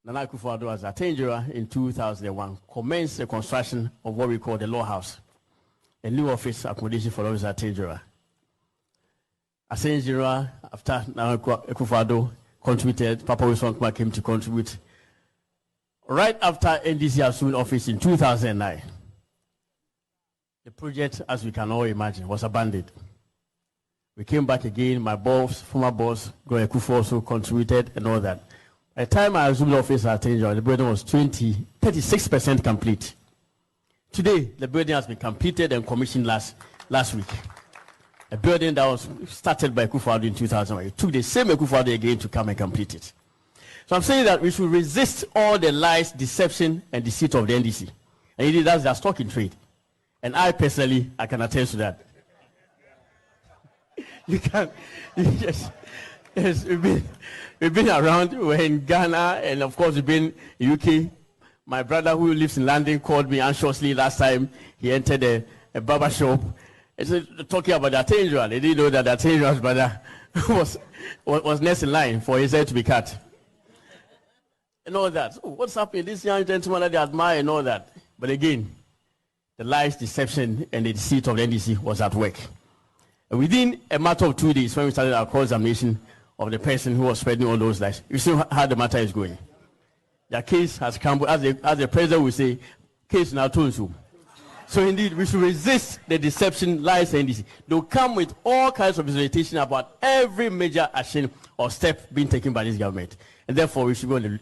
Nana Akufo-Addo as Atenjura in 2001 commenced the construction of what we call the Law House, a new office accommodation for Officer Atenjura. Atenjura, after Nana Akufo-Addo contributed, Papa Wilson Nkrumah came to contribute. Right after NDC assumed office in 2009, the project, as we can all imagine, was abandoned. We came back again. My boss, former boss, Goye Kufuor, also contributed and all that. By the time I assumed office at Atenjura, the building was 36% complete. Today, the building has been completed and commissioned last week. A building that was started by Akufo-Addo in 2001. It took the same Akufo-Addo again to come and complete it. So I'm saying that we should resist all the lies, deception, and deceit of the NDC. And indeed, that's their stock in trade. And I personally, I can attest to that. You can, yes, we've been around. We're in Ghana, and of course, we've been in UK. My brother who lives in London called me anxiously last time he entered a barber shop. He said, talking about the Atenjura. They didn't know that the Atenjura's brother was next in line for his hair to be cut. And all that. So what's happening? This young gentleman that they admire and all that. But again, the lies, deception, and the deceit of the NDC was at work. And within a matter of 2 days, when we started our cross-examination of the person who was spreading all those lies, you see how the matter is going. The case has come, as the president will say, case now turns you. So indeed, we should resist the deception, lies, and NDC. They'll come with all kinds of presentation about every major action or step being taken by this government. And therefore, we should go on the...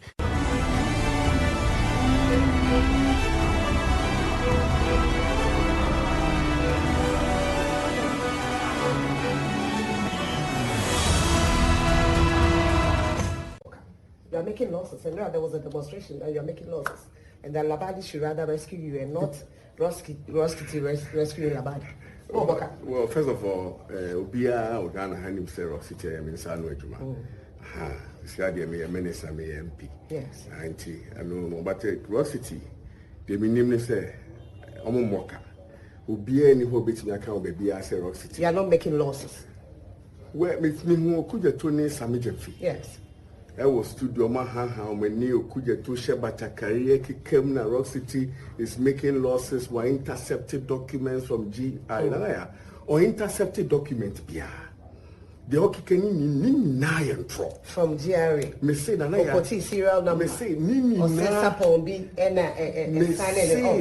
You are making losses, and now there was a demonstration that you are making losses, and that Labadi should rather rescue you and not rescue Labadi. Well, first of all, Obia Ogana Hanim Sero City, I mean, San Wejuma. Siadia me a minister, me MP. Yes. Auntie, I know, but Rock City, the minimum say, Omomoka. Obia any hobbit in account, baby, I say Rock City. You are not making losses. Where Miss Mimu could you turn in Samijafi? Yes. I was studio Maha when Neo Kuja to Shebata career Kemna Rock City is making losses while intercepted documents from GI or intercepted document Bia. The Okikeni Nini from GRA. Me say Nanaya serial number. Me say Nini or Sensapon be and signing off.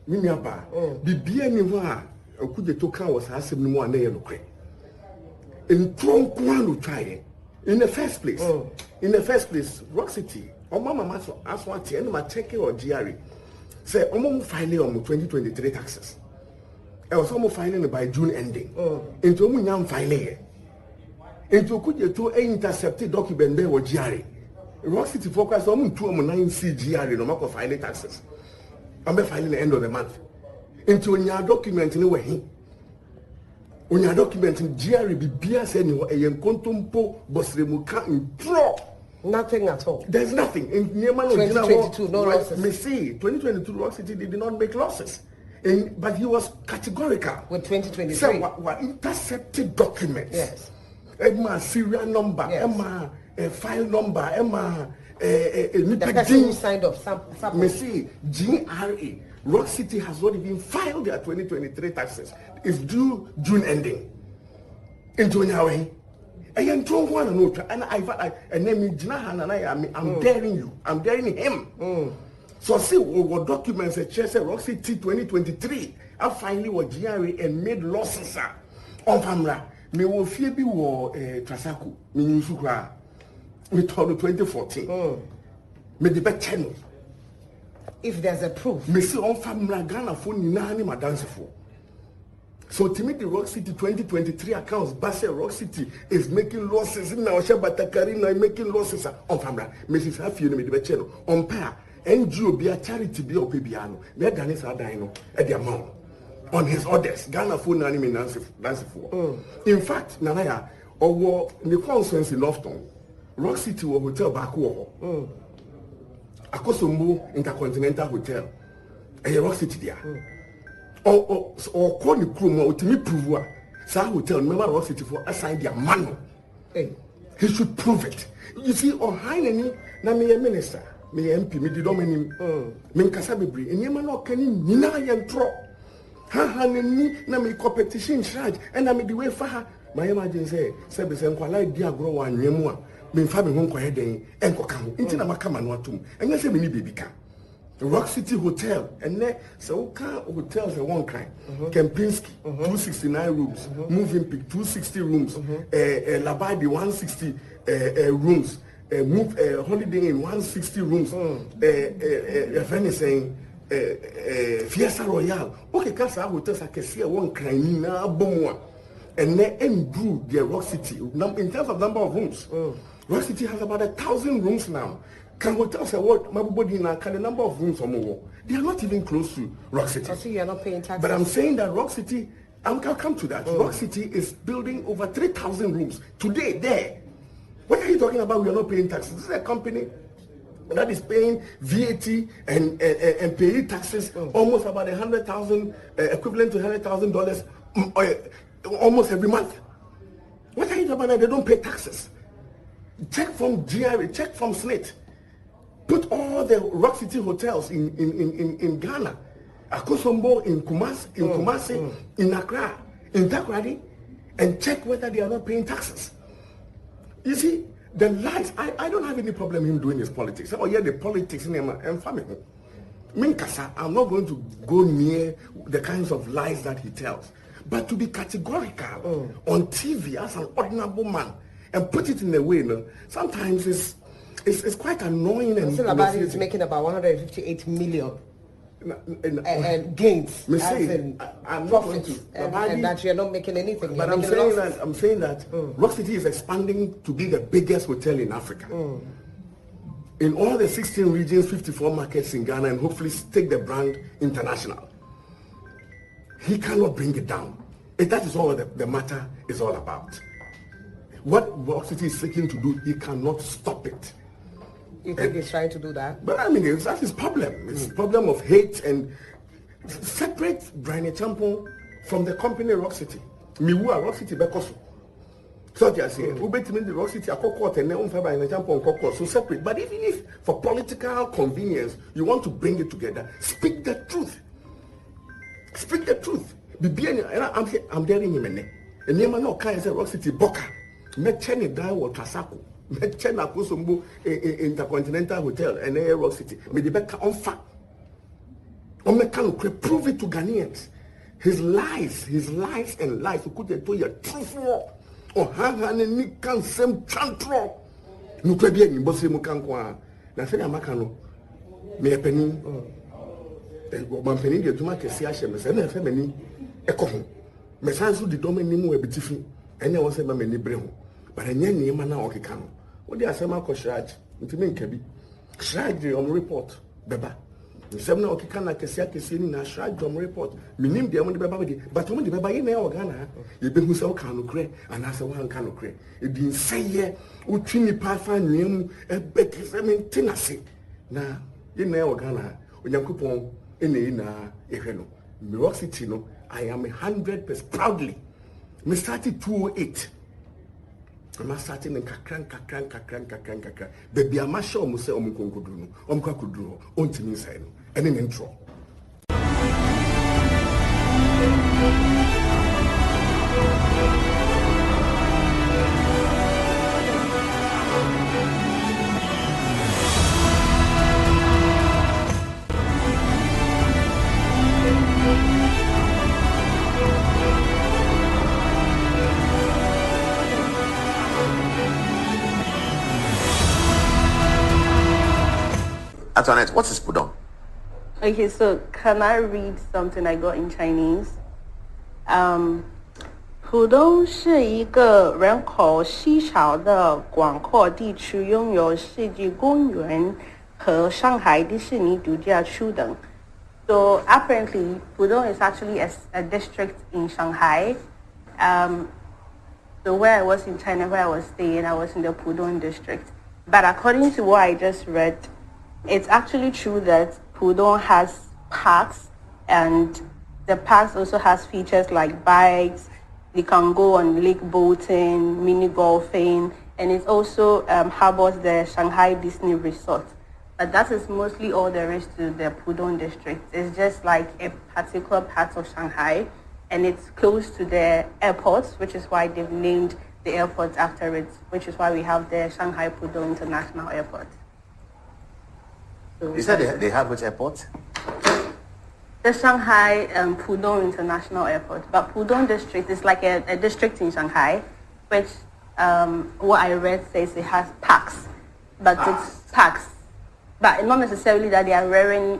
Miniaba. Bibia Niwa Okuja to Kan was asking me one day look. In Tronquan try. In the first place, Rock City, or Mama Maso, as one and my take or GRE, say, almost filing on 2023 taxes. I was almost filing by June ending. Into Munyam filing. Into could you to intercepted document there or GRE. Rock City focus on 209C GRE, no matter filing taxes. I'm filing the end of the month. Into your document anyway. On your document in GRE BBS anyway, a contumpo bosremuka in pro. Nothing at all. There's nothing. In 2022, no losses. Me see, 2022 Rock City did not make losses. But he was categorical. With 2023. So what intercepted documents. Yes. Emma serial number, yes. Emma file number, Emma the person who signed off something. Me see, GRE. Rock City has not even filed their 2023 taxes. It's due June ending. Into Nyawe. And I'm daring you. I'm daring him. So see what documents a chair say Rock City 2023. I finally was GRA and made losses on camera. Me will fear be war Trasaku. Me Nusukra. Me told 2014. Me the back channel. If there's a proof. Me see on family Ghana phone nani ma dance for. So to me the Rock City 2023 accounts, Basel Rock City is making losses in our Shabatakari making losses on family. Mrs. Hafi me the channel on pair. NGO be a charity be or Pibiano. Me Ghanese are dying at the amount. On his orders, Ghana phone nani me dance for. In fact, Nanaya or the conference in Lofton, Rock City or hotel back war. Akosombo Intercontinental Hotel. A Rock City there. Or call the crew or to me prove Sa hotel, remember Rock City for assign their manual. He should prove it. You see, or Heineni, na me a minister. me MP me di domain me nkasa bebre enyema na okani nyina ye ntro ha ni na me competition charge and na me the way fa ha my imagine say be say nkwala di agro wa anwemu a me mfa me ho nkwa den enkoka ho nti na maka ma no atom enye say me ni baby ka Rock City Hotel and there so can hotels at one kind Kempinski 269 rooms Moving Peak 260 rooms Labadi 160 rooms Holiday Inn 160 rooms if anything Fiesta Royale okay casa hotels I can see one kind na bomwa and then endure the Rock City in terms of number of rooms Rock City has about 1,000 rooms now. Can hotels say what my body now can the number of rooms or more? They are not even close to Rock City. So you are not paying taxes. But I'm saying that Rock City, I'll come to that. Rock City is building over 3,000 rooms today there. What are you talking about? We are not paying taxes. This is a company that is paying VAT and pay taxes almost about 100,000 equivalent to $100,000 almost every month. What are you talking about? They don't pay taxes. Check from GRA, check from SNIT. Put all the Rock City hotels in Ghana, Akosombo, in Kumasi, in Accra, in Takoradi, and check whether they are not paying taxes. You see, the lies, I don't have any problem him doing his politics. Oh yeah, the politics in him and family. Minkasa, I'm not going to go near the kinds of lies that he tells. But to be categorical on TV as an ordinary man and put it in a way, sometimes it's quite annoying. And Labadi is making about 158 million and gains. I'm not going to. And that you're not making anything. But I'm saying that Rock City is expanding to be the biggest hotel in Africa. In all the 16 regions, 54 markets in Ghana, and hopefully take the brand international. He cannot bring it down. That is all the matter is all about. What Rock City is seeking to do, he cannot stop it. You think he's trying to do that? But I mean, that's his problem. It's a problem of hate and separate Brian Champon from the company Rock City. Miwa Rock City Bekoso. So I say, who bet me the Rock City Akoko and then Brian Champon Koko. So separate. But even if for political convenience you want to bring it together, speak the truth. Speak the truth. I'm daring him and name no kind say Rock City Boka. Me cheni da wo Tasako. Me chena Kosombo Intercontinental Hotel and Rock City. Me the beka on fact. On me can prove it to Ghanaians. His lies and lies could to your truth. Oh hang ni kan sem chantro. Nu kwe bi ni bosse mu kan kwa. Na se na maka no. Me epeni man peni de tuma kesi ahye me se na efe mani ekoho. Me sanso di dom ni mu ebitifi. Enya wo se ma mani bre ho. But enya ni ma na okeka no. Wo di asema ko shraj. Ntimi nka bi. Shraj on report beba. Nsem na okeka na kesi ni na shraj on report. Minim de am de beba be. But mo de beba ye na e Ghana. Ye be hu se wo kan no kre anase wo han kan no kre. E di nseye wo twi ni pa fa nwem e be kese mentinase. Na ye na e Ghana. Onyankopon ene na ehwe no. Rock City no, I am 100% proudly. Me started 208. I'm starting in kakran. Baby, I'm sure I'm say omukonkodru no. Omkakudru ontimi inside no. And in intro. Antoinette, what is Pudong? Okay, so can I read something I got in Chinese? 浦东是一个人口稀少的广阔地区，拥有世纪公园和上海迪士尼度假区等。So apparently, Pudong is actually a district in Shanghai. So where I was in China, where I was staying, I was in the Pudong district. But according to what I just read, it's actually true that Pudong has parks, and the parks also has features like bikes. You can go on lake boating, mini golfing, and it also harbors the Shanghai Disney Resort. But that is mostly all there is to the Pudong district. It's just like a particular part of Shanghai, and it's close to the airport, which is why they've named the airport after it, which is why we have the Shanghai Pudong International Airport. So you said they have which airport? The Shanghai Pudong International Airport. But Pudong district is like a district in Shanghai, which what I read says it has parks. But it's parks. But not necessarily that they are rearing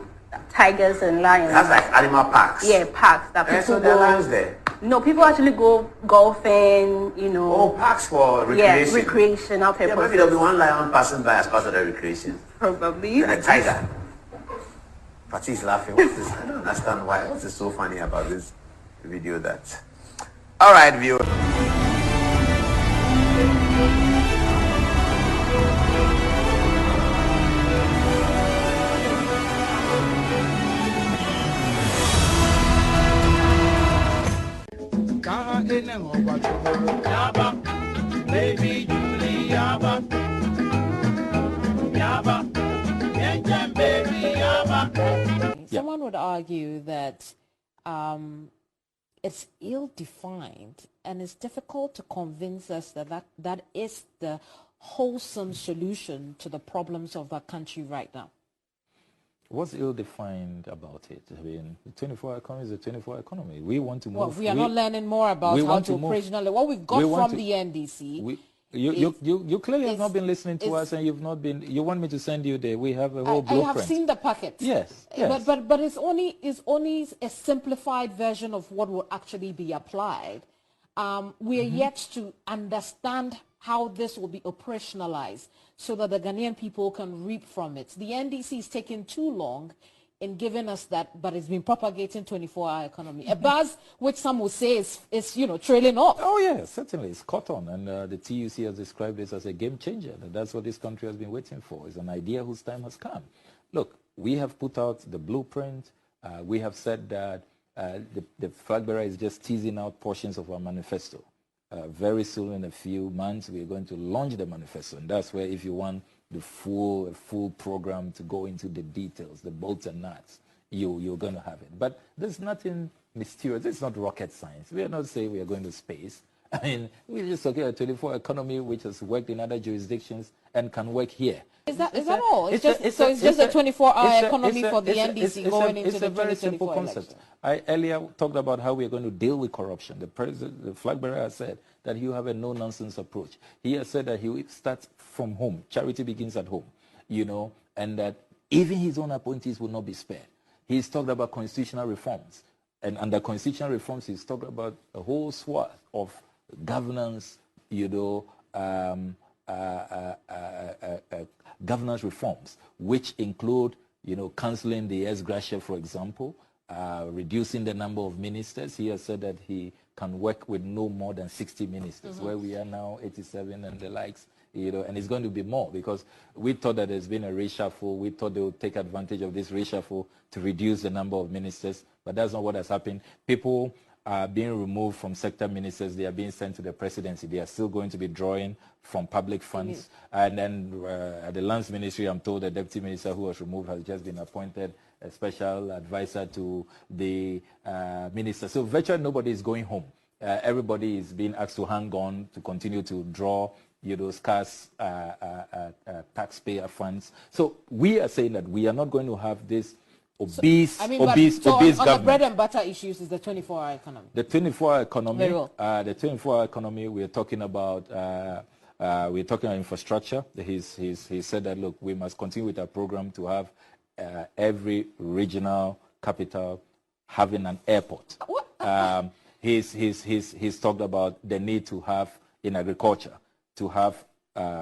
tigers and lions. That's like animal parks. Yeah, parks that people so there are lions there. No, people actually go golfing, you know. Oh, parks for recreation. Yeah, recreational purposes. Yeah, maybe there'll be one lion passing by as part of the recreation. Probably. And a tiger. Patty is laughing. What's this? I don't understand why. What's so funny about this video that? All right, viewer. Baby Julie Yaba, Yaba, baby Yaba. Someone would argue that it's ill-defined and it's difficult to convince us that is the wholesome solution to the problems of our country right now. What's ill-defined about it? I mean, the 24-hour economy is a 24-hour economy. We want to move. Well, we are not learning more about how to operationalize. What we've got from the NDC. You clearly have not been listening to us, and you've not been. You want me to send you there? We have a whole blueprint. I have seen the packet. Yes. But it's only a simplified version of what will actually be applied. We are yet to understand how this will be operationalized so that the Ghanaian people can reap from it. The NDC is taking too long in giving us that, but it's been propagating 24-hour economy. A buzz which some will say is trailing off. Oh, yeah, certainly. It's caught on. And the TUC has described this as a game changer. That's what this country has been waiting for. It's an idea whose time has come. Look, we have put out the blueprint. We have said that the flag bearer is just teasing out portions of our manifesto. Very soon, in a few months, we're going to launch the manifesto. And that's where, if you want the full program to go into the details, the bolts and nuts, you're going to have it. But there's nothing mysterious. It's not rocket science. We are not saying we are going to space. I mean, we're just talking about a 24-hour economy which has worked in other jurisdictions and can work here. Is that all? It's just a 24-hour economy for the NDC going into the 2024 election. It's a very simple concept. I earlier talked about how we are going to deal with corruption. The flag bearer has said that you have a no-nonsense approach. He has said that he starts from home. Charity begins at home, and that even his own appointees will not be spared. He's talked about constitutional reforms. And under constitutional reforms, he's talked about a whole swath of governance, governance reforms, which include, cancelling the ex gratia, for example, reducing the number of ministers. He has said that he can work with no more than 60 ministers, where we are now 87 and the likes, and it's going to be more because we thought that there's been a reshuffle. We thought they would take advantage of this reshuffle to reduce the number of ministers, but that's not what has happened. People are being removed from sector ministers. They are being sent to the presidency. They are still going to be drawing from public funds. And then at the lands ministry, I'm told the deputy minister who was removed has just been appointed a special advisor to the minister. So virtually nobody is going home. Everybody is being asked to hang on to continue to draw scarce taxpayer funds. So we are saying that we are not going to have this obese government. The bread and butter issues is the 24-hour economy. The 24-hour economy. The 24-hour economy. We are talking about. We're talking about infrastructure. He said that look, we must continue with our program to have every regional capital having an airport. He's talked about the need to have in agriculture to have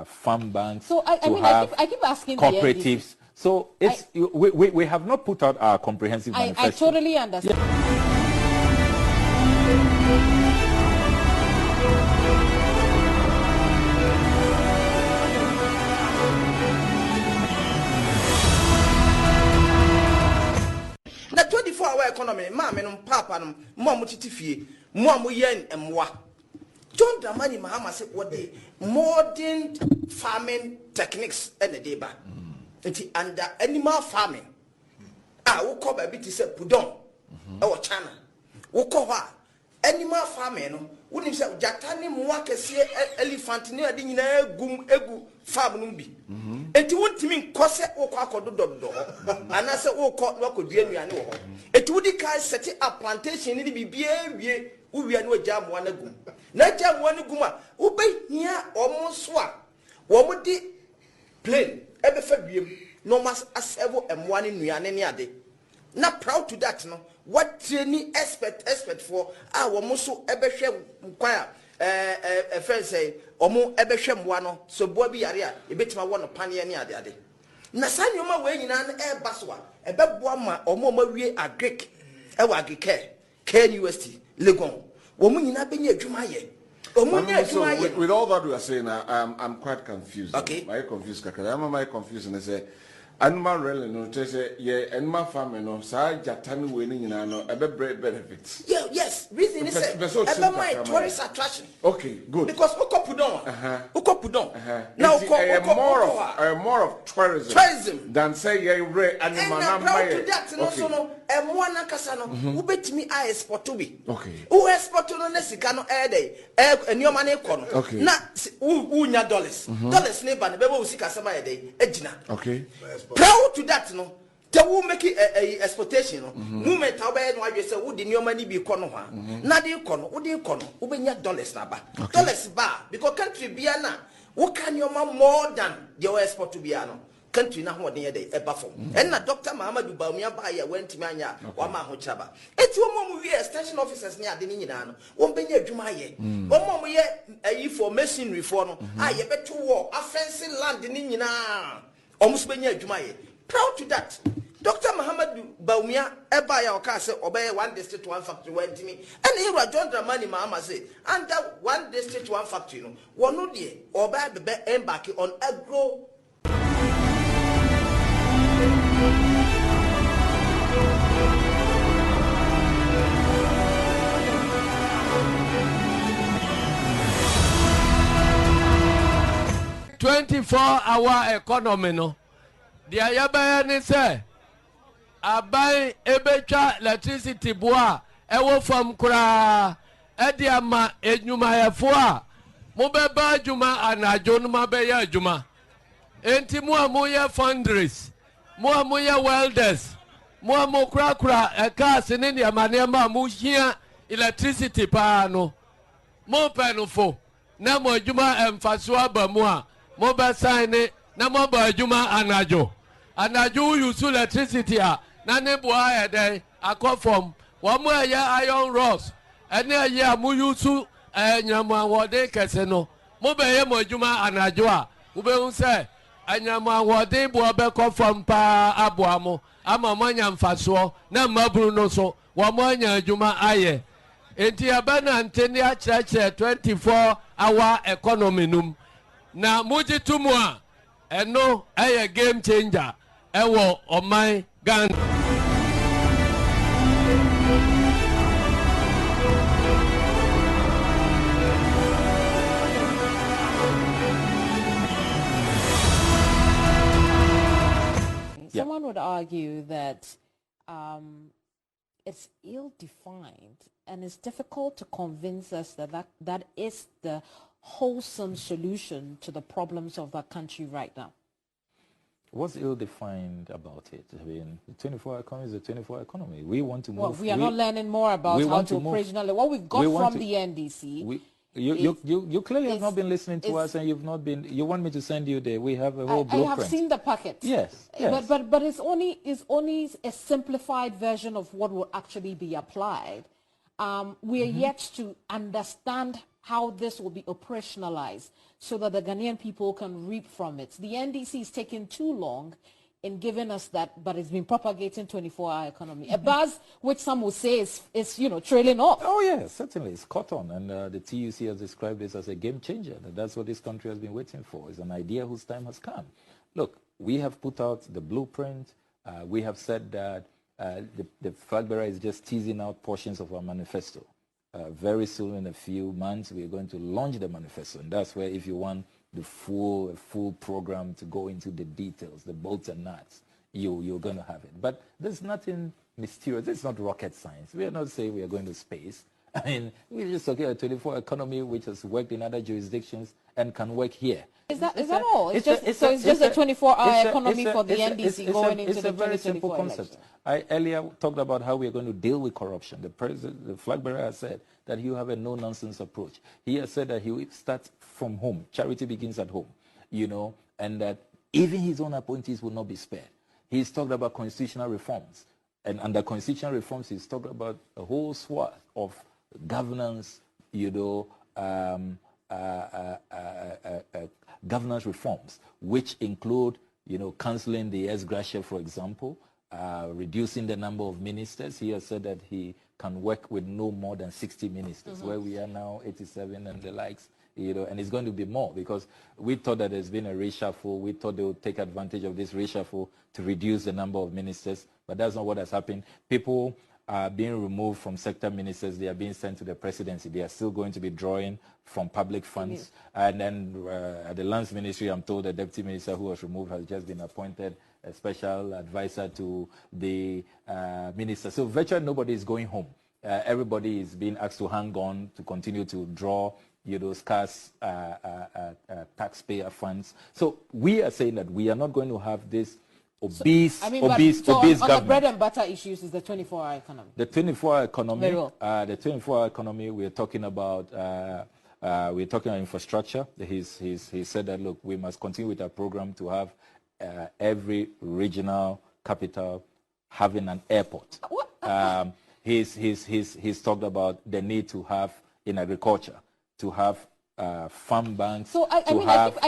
farm banks. So I keep asking cooperatives. So we have not put out our comprehensive manifesto. I totally understand. The 24-hour economy, mama and papa, mom titi mom yen and moi. John Dramani Mahama said what the modern farming techniques and the deba. under animal farming. Woko baby to say pudon. Our China. Woko animal farming. No, wouldn't say Jatani Mwaka see elephant near the gum egu farm numbi. It won't mean Cosset or Quaco do. And I said, oh, caught no could be any. It would set a plantation in the BBA. We are no jam one gum. Not jam one guma. Obey here almost swap. What would the plain ever Fabium? No mas as ever and one in any other. Not proud to that, no. What training expert for our musu ever share choir. A friend say, Omo ever shem one, so Bobby area, a bit my one of Pania near the other. Nasanyoma way in an air baswa, a bebwama or more a Greek, a wagike, KNUST, Legon. Woman in Abbey Jumaye. With all that we are saying, I'm quite confused. Okay. I'm confused. I'm confused and I say, animal rally no say animal farming no say Jatani winning no benefits. Yeah, yes. Reason is ever my tourist attraction. Okay, good. Because Ukopudon. Now more of tourism than say animal. And proud to that no so no mwana kasa no ubetimi export to be. Okay. Who export no nesika no day enioma na ekono. Okay. Na unya dollars. Dollars neighbor na bebo usika sama day ejina. Okay. Proud to that no. Te wo make a exportation no. Movement obey no adwe say wo di nioma ni bi kono ha. Na de kono, wo de kono, wo benya dollars na ba. Dollars ba because country bia na wo kan nioma more than the export to bia no. Country na ho de e ba fom. And na Dr. Muhammadu Bawumia ba ya went me anya wa ma ho chaba. Eti wo mo we extension officers ni ade ni nyina no. Wo benya adwuma ye. Wo mo ye ayi for masonry for no. Ye beto wo offensive land ni nyina. Almost benya adwuma ye. Proud to that. Dr. Muhammadu Bawumia eba ya oka say obey one district one factory went me. And here John Dramani Mahama say under one district one factory no. Wono de obey be embark on agro 24-hour economy no. The ayabaya say abai ebecha electricity boa ewo from kura ediama enyuma yefo mo beba adwuma anajo no mabeya adwuma enti mo amoye fundraise mo amoye welders mo amokura cars ne ne amanema mo hia electricity pa no mo penofo na mo adwuma emfaso abamu a mo ba sign na mo ba adwuma anajo use electricity a na ne boa eden akofom wo mo ya iron rods ene ya mo use anyamawode kese no mo be ye mo adwuma anajo a wo be hu se anyamawode boa be kofom pa aboa mo ama mo anya mfaso na maburu no so wo mo anya adwuma aye enti abana anteni a church 24-hour economy num na muji tumu a eno eye game changer ewo oman Ghana. Someone would argue that it's ill-defined and it's difficult to convince us that is the wholesome solution to the problems of our country right now. What's ill-defined about it? I mean, the 24-hour economy is a 24-hour economy. We want to move. Well, we are not learning more about how to operationalize. What we've got from the NDC. You clearly have not been listening to us, and you've not been. You want me to send you there? We have a whole blueprint. I have seen the packet. Yes. But it's only a simplified version of what will actually be applied. We are yet to understand how this will be operationalized so that the Ghanaian people can reap from it. The NDC is taking too long in giving us that, but it's been propagating 24-hour economy. A buzz which some will say is trailing off. Oh, yes, certainly. It's caught on. And the TUC has described this as a game changer. That's what this country has been waiting for. It's an idea whose time has come. Look, we have put out the blueprint. We have said that the flag bearer is just teasing out portions of our manifesto. Very soon, in a few months, we are going to launch the manifesto. And that's where, if you want the full program to go into the details, the bolts and nuts, you're going to have it. But there's nothing mysterious. It's not rocket science. We are not saying we are going to space. I mean, we're just talking about a 24-hour economy which has worked in other jurisdictions and can work here. Is that all? It's just a 24-hour economy for the NDC going into the 2024 election. It's a very simple concept. I earlier talked about how we are going to deal with corruption. The flag bearer has said that you have a no-nonsense approach. He has said that he will start from home. Charity begins at home, you know, and that even his own appointees will not be spared. He's talked about constitutional reforms. And under constitutional reforms, he's talked about a whole swath of governance, you know, governance reforms, which include, you know, cancelling the ex gratia, for example, reducing the number of ministers. He has said that he can work with no more than 60 ministers, where we are now 87 and the likes, you know, and it's going to be more because we thought that there's been a reshuffle. We thought they would take advantage of this reshuffle to reduce the number of ministers, but that's not what has happened. People are being removed from sector ministers. They are being sent to the presidency. They are still going to be drawing from public funds. And then at the lands ministry, I'm told the deputy minister who was removed has just been appointed a special advisor to the minister. So virtually nobody is going home. Everybody is being asked to hang on to continue to draw, you know, scarce taxpayer funds. So we are saying that we are not going to have this obese government. On the bread and butter issues is the 24-hour economy. The 24-hour economy. The 24-hour economy. We're talking about infrastructure. He said that, look, we must continue with our program to have every regional capital having an airport. He's talked about the need to have in agriculture to have farm banks. So I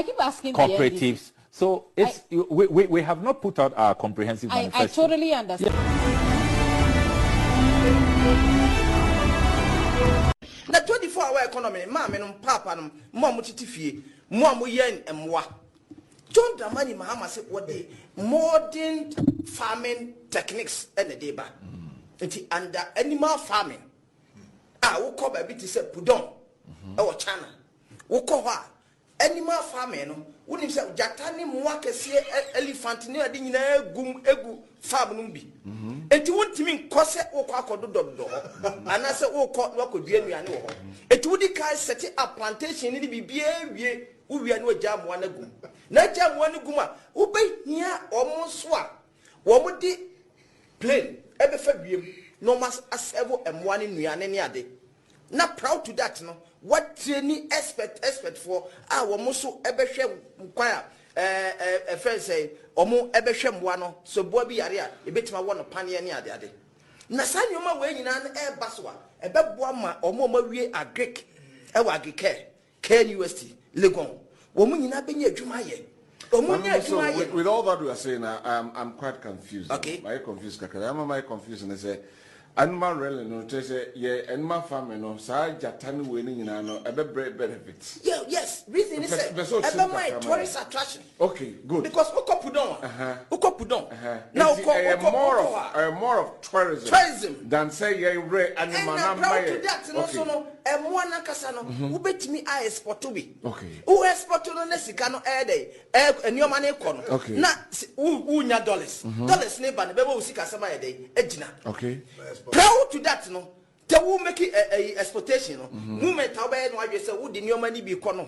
keep asking cooperatives. So it's we have not put out our comprehensive manifesto. I totally understand. The 24-hour economy, mama and papa, mom, titifie, mom, yen and moi. John Dramani Mahama said what the modern farming techniques and the deba. It's under animal farming. I will call baby to say pudon or chana. We call her animal farming. Wouldn't say Jatani Mwaka see elephant near the gum egu farm numbi. And you want to mean Cosset or Quacodo, and I said, oh, what could be any annual. It would set up plantation in the BA, we are no jam one ago. Not jam one guma, obey near almost swap. What would the plain ever Fabium, no mas as ever and one in Rianani. Not proud to that, no. What training expert for our Mosu Ebeshem choir, a friend say, Omo Ebeshem one, so Bobby area, a bit my one of Pania near the other. Nasanyuma way in an air baswa, a Babwama or Momo a Greek, Ewagi care, KNUST, Legon, woman in Abinia Jumaye. With all that we are saying, I'm quite confused. Okay. I'm confused. I'm confused and I say, animal rally no say animal farming no sa jatani winning in ano benefits. Yeah, yes. Reason is my tourist attraction. Okay, good. Because Ukopudon. Now more of tourism than say animal to that no no mwana kasano ubetimi export to be. Okay. Who export to no nesikano air day enyo na ekono. Okay. Na unya dollars. Dollars ne ba ne bebo usika sama day ejina. Okay. Proud to that, no. They will make it a exportation. Movement, however, no, I say, would the new money be corner?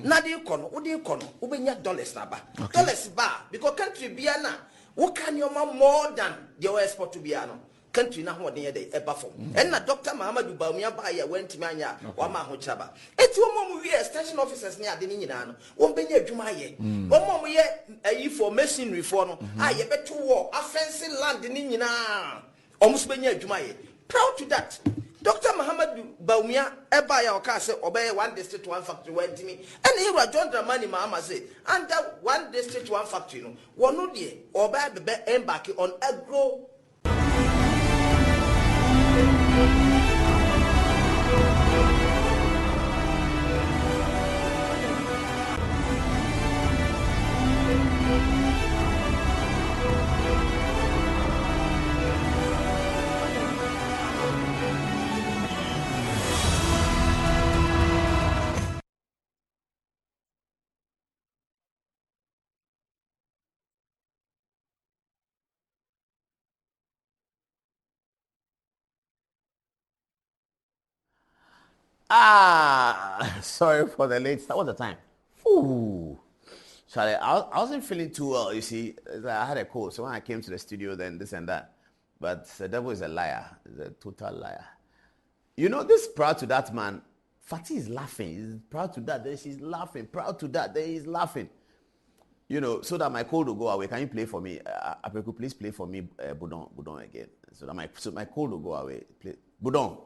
Not the corner, would the corner, Ubenya dollars number. Dollars bar, because country biana, what can your man more than your export to biano? Country now, what they a buffer. And not Dr. Mahamadou Baumia Baya went to Mania, Wama Hochaba. It's one more year, station officers near the Ninano, won't be near Jumaye. One more year, a for masonry reform. I bet to war, a fancy land in Nina. Almost be near Jumaye. Proud to that. Dr. Mahamadou Baumia, Ebaya Okase, obey one district, one factory, went to me. And here was John Dramani Mahama said, under one district, one factory, no, one no dear, obey the embark on agro Sorry for the late start. What's the time? Ooh. Charlie, I wasn't feeling too well, you see. I had a cold, so when I came to the studio, then this and that. But the devil is a liar. He's a total liar. You know, this proud to that man, Fatih is laughing. He's proud to that, then she's laughing. Proud to that, then he's laughing. You know, so that my cold will go away. Can you play for me? Apreku, please play for me Budon again. So that my cold will go away. Play Budon.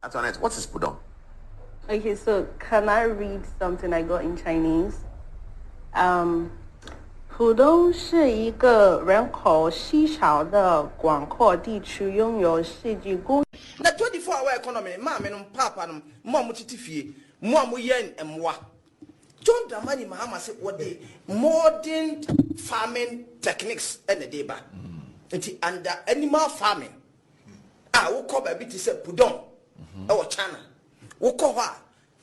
Antoinette, what is Pudong? Okay, so can I read something I got in Chinese? 浦东是一个人口稀少的广阔地区，拥有世纪工。那 24-hour economy, mama no papa no, mama titi fie, mama yen emwa. John Dramani Mahama said what the modern farming techniques and the deba. It's under animal farming. We call baby to say Pudong. Our channel. We call her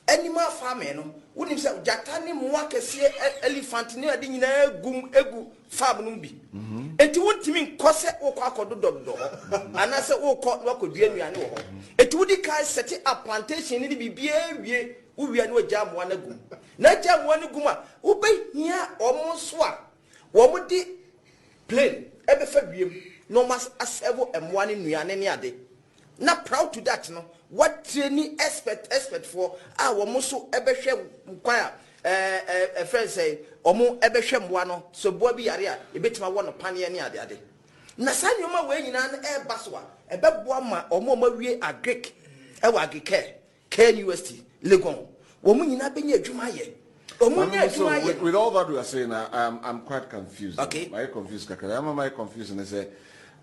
animal farming. No, we say Jatani mwake sie elephant ni adi na egu farm numbi. Eti won't mean kose wo kwa kodo do. Anase wo ko wa kodua nuane wo ho. Eti wodi kai set up plantation ni bibia wie uwia no jam wana gum. Na jam wana gum a wo be hia omo so a wo mo di plane ebe fa wiem no mas asevo emwane nuane ne ade. Na proud to that no. What training expert for our muso ebehwe kwaya friend say omo ebehwe mwa no so boa bi yare a ebetima wo no pane ne ade na sanyoma we nyina na e baso a ebeboa ma omo mawie agric e wa agric KNUST Legon wo mu nyina benya adwuma ye with all that we are saying, I'm quite confused. Okay. I'm confused. I'm confused and I say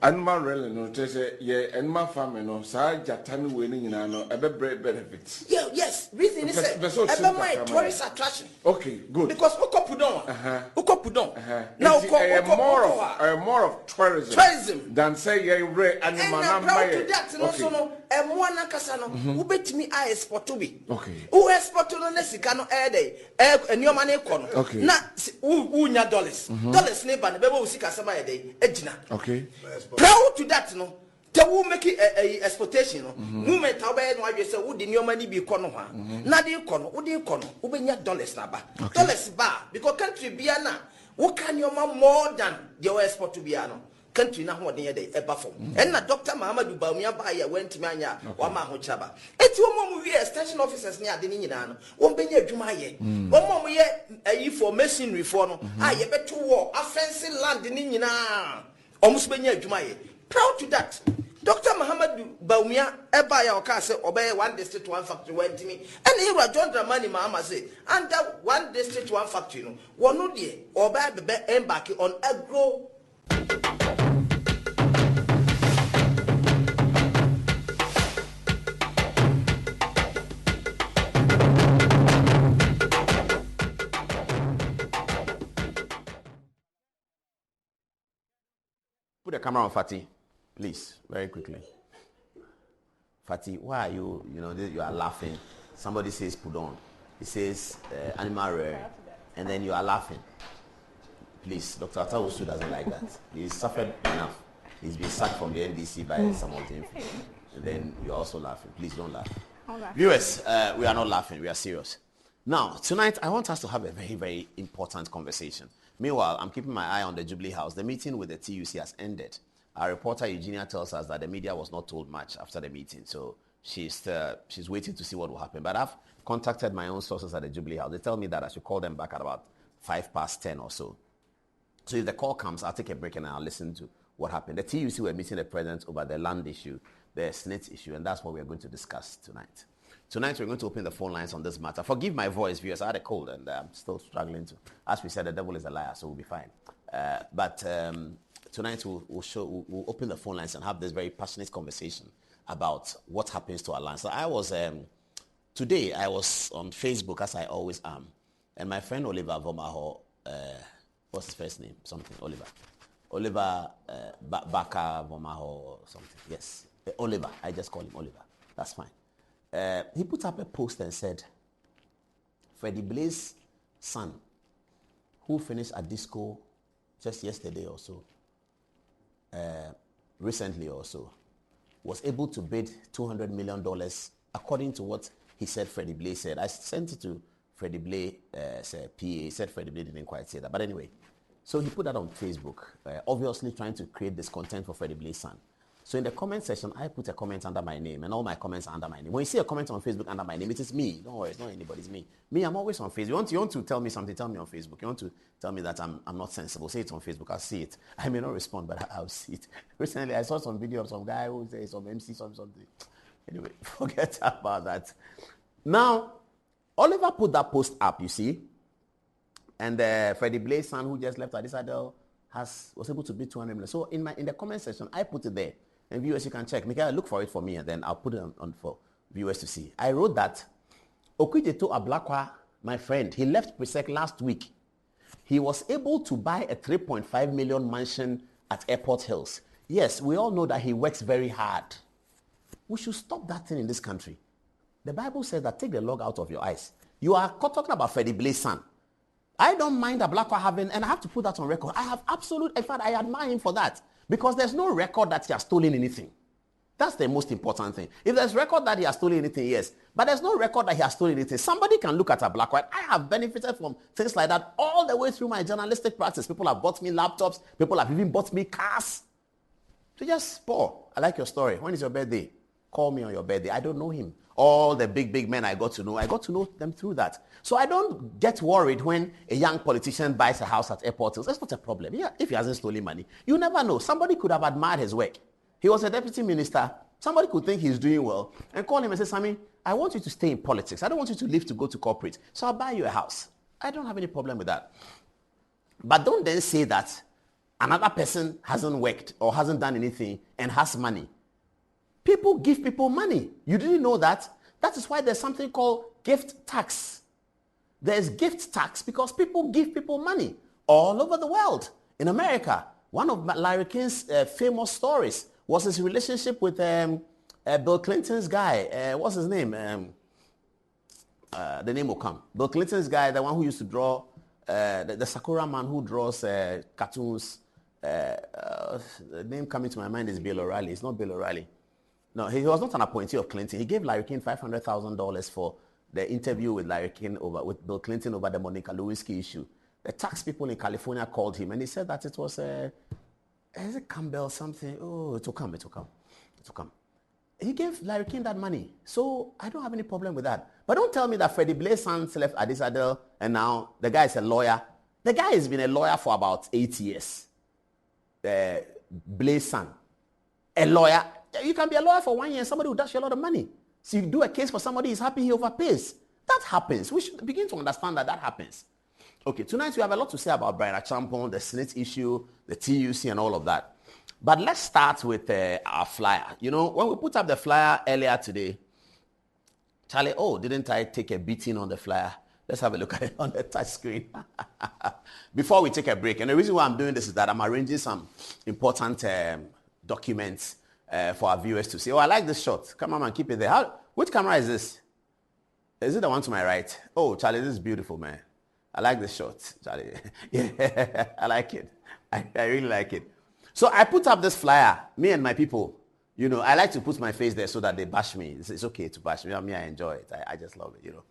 animal really no say animal farming no sa jatani we ni nyina no ebe benefits. Yeah, yes. Reason is my tourist attraction. Okay, good. Because Ukopudon. Now more of tourism than say animal and proud to that no so no emwana kasa no ubetimi a export to be. Okay. Who export no na sika no day enioma na ekọ no. Na unya dollars. Dollars ne ba na bebe usika sama day ejina. Okay. Proud to that no they will make a exportation no movement obey no adwe say wo di nioma ni bi kọ no ha na de kọ no wo de kọ no wo benya dollars na ba dollars ba because country bia na wo kan nioma more than the export to bia no country na ho de dey eba fom and na Dr. Mahamadou Bawumia ba ya went me anya wa ma ho chaba eti wo mo we extension officers ni ade ni nyina no wo benya adwuma ye wo mo ye ayi for masonry for no ye beto wo offensive land ni nyina almost benya adwuma ye proud to that Dr. Mahamadou Bawumia eba ya oka say obey one district one factory went me and he John Dramani Mahama say under one district one factory no wono de obey be embark on agro. Put the camera on Fatih, please, very quickly. Fatih, why are you are laughing? Somebody says Pudong. He says animal rare, and then you are laughing. Please, Dr. Atawusu doesn't like that. He's suffered enough. He's been sacked from the NDC by some of them. And then you're also laughing. Please don't laugh. Viewers, we are not laughing. We are serious. Now, tonight, I want us to have a very, very important conversation. Meanwhile, I'm keeping my eye on the Jubilee House. The meeting with the TUC has ended. Our reporter Eugenia tells us that the media was not told much after the meeting, so she's waiting to see what will happen. But I've contacted my own sources at the Jubilee House. They tell me that I should call them back at about 10:05 or so. So if the call comes, I'll take a break and I'll listen to what happened. The TUC were meeting the president over the land issue, the SNIT issue, and that's what we're going to discuss tonight. Tonight, we're going to open the phone lines on this matter. Forgive my voice, viewers. I had a cold, and I'm still struggling to. As we said, the devil is a liar, so we'll be fine. But tonight, we'll open the phone lines and have this very passionate conversation about what happens to our land. So today, I was on Facebook, as I always am, and my friend Oliver Vomaho, what's his first name? Something, Oliver Baka Vomaho or something. Yes, Oliver. I just call him Oliver. That's fine. He put up a post and said, Freddie Blaze's son, who finished at disco just yesterday or so, recently also was able to bid $200 million according to what he said Freddie Blay's said. I sent it to Freddie Blay, PA. He said Freddie Blay didn't quite say that. But anyway, so he put that on Facebook, obviously trying to create discontent for Freddie Blay's son. So in the comment section, I put a comment under my name, and all my comments are under my name. When you see a comment on Facebook under my name, it is me. Don't worry, it's not anybody, it's me. Me, I'm always on Facebook. You want to tell me something, tell me on Facebook. You want to tell me that I'm not sensible, say it on Facebook, I'll see it. I may not respond, but I'll see it. Recently, I saw some video of some guy who says some MC, something. Anyway, forget about that. Now, Oliver put that post up, you see, and Freddie Blay's son, who just left Addis Adel, was able to bid 200 million. So in the comment section, I put it there. And viewers, you can check. Mikael, look for it for me, and then I'll put it on for viewers to see. I wrote that Okudzeto Ablakwa, my friend, he left Presec last week. He was able to buy a 3.5 million mansion at Airport Hills. Yes, we all know that he works very hard. We should stop that thing in this country. The Bible says that take the log out of your eyes. You are talking about Freddie Blay's son. I don't mind Ablakwa having, and I have to put that on record. I have absolute, in fact, I admire him for that. Because there's no record that he has stolen anything. That's the most important thing. If there's record that he has stolen anything, yes. But there's no record that he has stolen anything. Somebody can look at Ablakwa. I have benefited from things like that all the way through my journalistic practice. People have bought me laptops. People have even bought me cars. So just, Paul, I like your story. When is your birthday? Call me on your birthday. I don't know him. All the big men I got to know them through that. So I don't get worried when a young politician buys a house at Airport Hills. That's not a problem. Yeah, if he hasn't stolen money. You never know. Somebody could have admired his work. He was a deputy minister. Somebody could think he's doing well and call him and say, Sammy, I want you to stay in politics. I don't want you to leave to go to corporate. So I'll buy you a house. I don't have any problem with that. But don't then say that another person hasn't worked or hasn't done anything and has money. People give people money. You didn't know that? That is why there's something called gift tax. There's gift tax because people give people money all over the world. In America, one of Larry King's famous stories was his relationship with Bill Clinton's guy. What's his name? The name will come. Bill Clinton's guy, the one who used to draw, the Sakura man who draws cartoons. The name coming to my mind is Bill O'Reilly. It's not Bill O'Reilly. No, he was not an appointee of Clinton. He gave Larry King $500,000 for the interview with Larry King with Bill Clinton over the Monica Lewinsky issue. The tax people in California called him and he said that it was is it Campbell something? Oh, it will come. He gave Larry King that money. So I don't have any problem with that. But don't tell me that Freddie Blay's son left Addis Adel and now the guy is a lawyer. The guy has been a lawyer for about 8 years. Blay's son. A lawyer. You can be a lawyer for 1 year and somebody will dash you a lot of money. So you do a case for somebody, he's happy, he overpays. That happens. We should begin to understand that happens. Okay, tonight we have a lot to say about Brian Achampong, the Senate issue, the TUC and all of that. But let's start with our flyer. You know, when we put up the flyer earlier today, Charlie, didn't I take a beating on the flyer? Let's have a look at it on the touch screen. Before we take a break, and the reason why I'm doing this is that I'm arranging some important documents for our viewers to see. I like this shot. Come on, man, keep it there. Which camera is this? Is it the one to my right? Oh, Charlie, this is beautiful, man. I like this shot, Charlie. Yeah, I like it. I really like it. So I put up this flyer, me and my people. You know, I like to put my face there so that they bash me. It's okay to bash me. I enjoy it. I just love it, you know.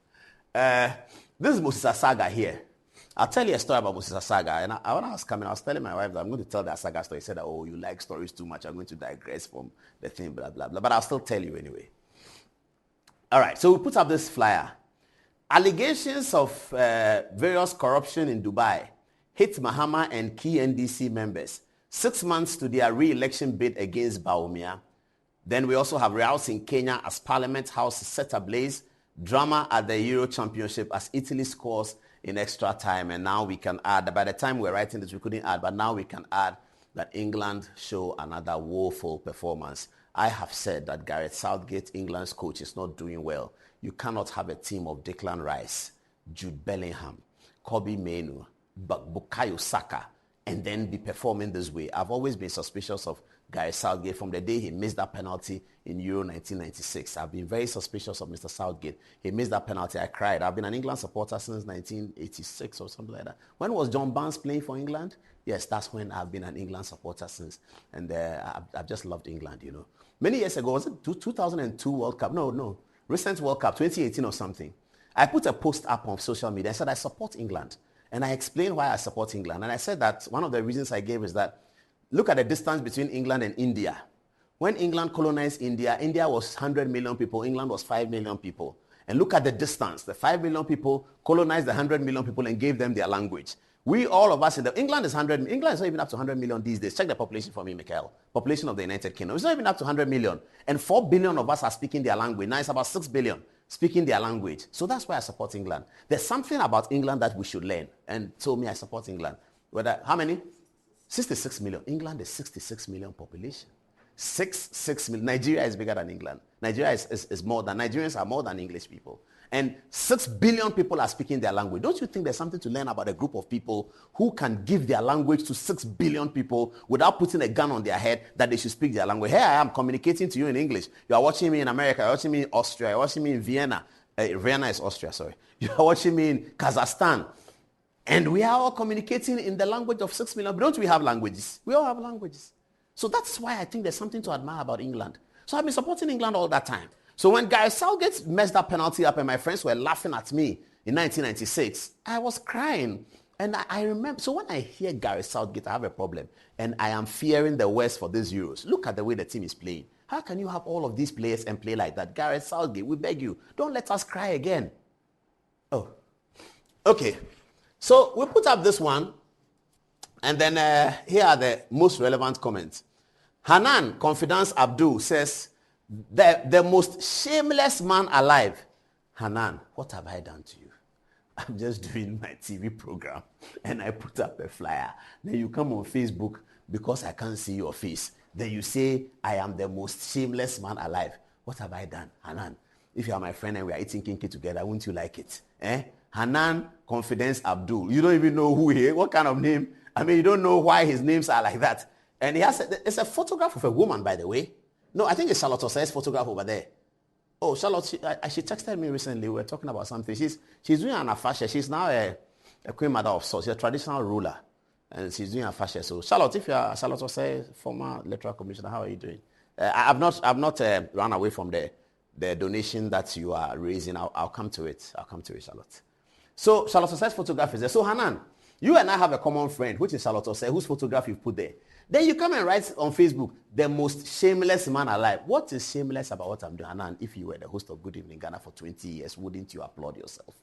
This is Moses Asaga here. I'll tell you a story about Moses Asaga. And when I was coming, I was telling my wife that I'm going to tell the Asaga story. He said, you like stories too much. I'm going to digress from the thing, blah, blah, blah. But I'll still tell you anyway. All right, so we put up this flyer. Allegations of various corruption in Dubai hit Mahama and key NDC members. 6 months to their re-election bid against Bawumia. Then we also have riots in Kenya as Parliament House is set ablaze. Drama at the Euro Championship as Italy scores in extra time. And now we can add, by the time we're writing this, we couldn't add, but now we can add that England show another woeful performance. I have said that Gareth Southgate, England's coach, is not doing well. You cannot have a team of Declan Rice, Jude Bellingham, Kobe Mainoo, Bukayo Saka, and then be performing this way. I've always been suspicious of Gareth Southgate from the day he missed that penalty in Euro 1996. I've been very suspicious of Mr. Southgate. He missed that penalty. I cried. I've been an England supporter since 1986 or something like that. When was John Barnes playing for England? Yes, that's when I've been an England supporter since. And I've just loved England, you know. Many years ago, was it 2002 World Cup? No. Recent World Cup, 2018 or something. I put a post up on social media. I said, I support England. And I explained why I support England. And I said that one of the reasons I gave is that look at the distance between England and India. When England colonized India, India was 100 million people. England was 5 million people. And look at the distance. The 5 million people colonized the 100 million people and gave them their language. We, all of us, England is 100, England is not even up to 100 million these days. Check the population for me, Mikhail. Population of the United Kingdom. It's not even up to 100 million. And 4 billion of us are speaking their language. Now it's about 6 billion speaking their language. So that's why I support England. There's something about England that we should learn. And so me, I support England. How many? 66 million. England is 66 million population. 6 million. Nigeria is bigger than England. Nigeria is more than, Nigerians are more than English people. And 6 billion people are speaking their language. Don't you think there's something to learn about a group of people who can give their language to 6 billion people without putting a gun on their head that they should speak their language? Here I am communicating to you in English. You are watching me in America. You are watching me in Austria. You are watching me in Vienna. Vienna is Austria, sorry. You are watching me in Kazakhstan. And we are all communicating in the language of 6 million. But don't we have languages? We all have languages. So that's why I think there's something to admire about England. So I've been supporting England all that time. So when Gareth Southgate messed that penalty up and my friends were laughing at me in 1996, I was crying. And I remember, so when I hear Gareth Southgate, I have a problem. And I am fearing the worst for these Euros. Look at the way the team is playing. How can you have all of these players and play like that? Gareth Southgate, we beg you, don't let us cry again. Oh, okay. So we put up this one. And then here are the most relevant comments. Hanan Confidence Abdul says, the most shameless man alive. Hanan, what have I done to you? I'm just doing my TV program and I put up a flyer. Then you come on Facebook because I can't see your face. Then you say, I am the most shameless man alive. What have I done? Hanan, if you are my friend and we are eating kinky together, wouldn't you like it? Hanan Confidence Abdul. You don't even know who he is. What kind of name? I mean, you don't know why his names are like that. And it's a photograph of a woman, by the way. No, I think it's Charlotte Osei's photograph over there. Oh, Charlotte, she texted me recently. We were talking about something. She's doing an afashe. She's now a queen mother of sorts. She's a traditional ruler. And she's doing afashe. So, Charlotte, if you are Charlotte Osei, former electoral commissioner, how are you doing? I've not run away from the donation that you are raising. I'll come to it. Charlotte. So, Charlotte Osei's photograph is there. So, Hanan, you and I have a common friend, which is Charlotte Osei, whose photograph you've put there. Then you come and write on Facebook, the most shameless man alive. What is shameless about what I'm doing? Hanan, if you were the host of Good Evening Ghana for 20 years, wouldn't you applaud yourself?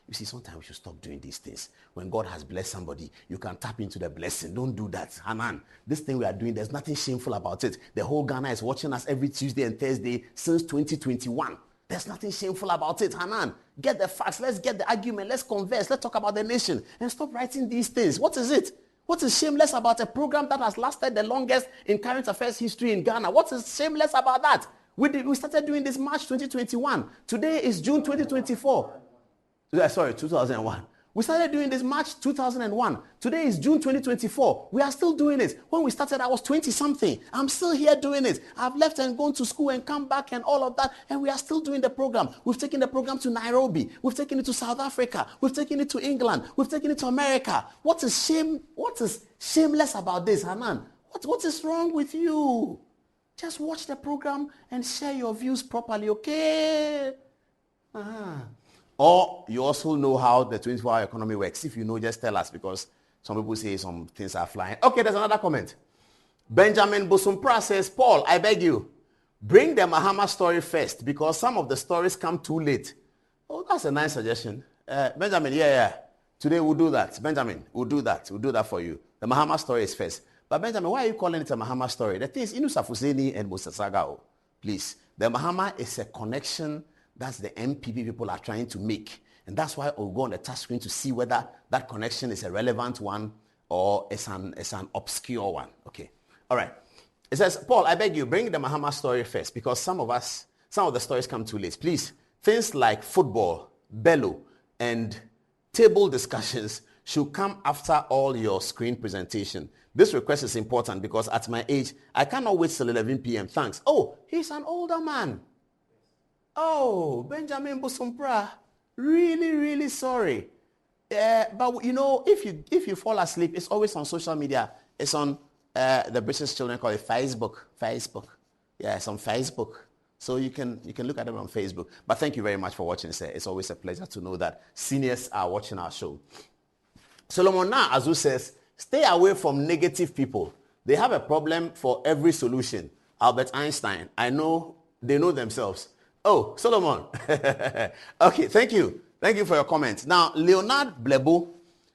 You see, sometimes we should stop doing these things. When God has blessed somebody, you can tap into the blessing. Don't do that. Hanan, this thing we are doing, there's nothing shameful about it. The whole Ghana is watching us every Tuesday and Thursday since 2021. There's nothing shameful about it. Hanan, get the facts. Let's get the argument. Let's converse. Let's talk about the nation. And stop writing these things. What is it? What is shameless about a program that has lasted the longest in current affairs history in Ghana? What is shameless about that? We started doing this March 2021. Today is June 2024. Sorry, 2001. We started doing this March 2001. Today is June 2024. We are still doing it. When we started, I was 20-something. I'm still here doing it. I've left and gone to school and come back and all of that, and we are still doing the program. We've taken the program to Nairobi. We've taken it to South Africa. We've taken it to England. We've taken it to America. What is shameless about this, Hanan? What is wrong with you? Just watch the program and share your views properly, okay? Or you also know how the 24-hour economy works. If you know, just tell us, because some people say some things are flying. Okay, there's another comment. Benjamin Bosumpra says, Paul, I beg you, bring the Mahama story first, because some of the stories come too late. Oh, that's a nice suggestion. Benjamin, yeah. Today we'll do that. Benjamin, we'll do that. We'll do that for you. The Mahama story is first. But Benjamin, why are you calling it a Mahama story? The thing is, Inu Safuseni and Musasaga, please. The Mahama is a connection that's the MPP people are trying to make. And that's why we'll go on the touch screen to see whether that connection is a relevant one or it's an obscure one. Okay. All right. It says, Paul, I beg you, bring the Mahama story first, because some of the stories come too late. Please, things like football, bello, and table discussions should come after all your screen presentation. This request is important because at my age, I cannot wait till 11 p.m. Thanks. Oh, he's an older man. Oh, Benjamin Bosumpra, really, really sorry. But you know, if you fall asleep, it's always on social media. It's on the British children call it Facebook. Yeah, it's on Facebook. So you can look at them on Facebook. But thank you very much for watching, sir. It's always a pleasure to know that seniors are watching our show. Solomon now, Azu says, stay away from negative people. They have a problem for every solution. Albert Einstein, I know they know themselves. Oh, Solomon. Okay, thank you. Thank you for your comment. Now, Leonard Blebo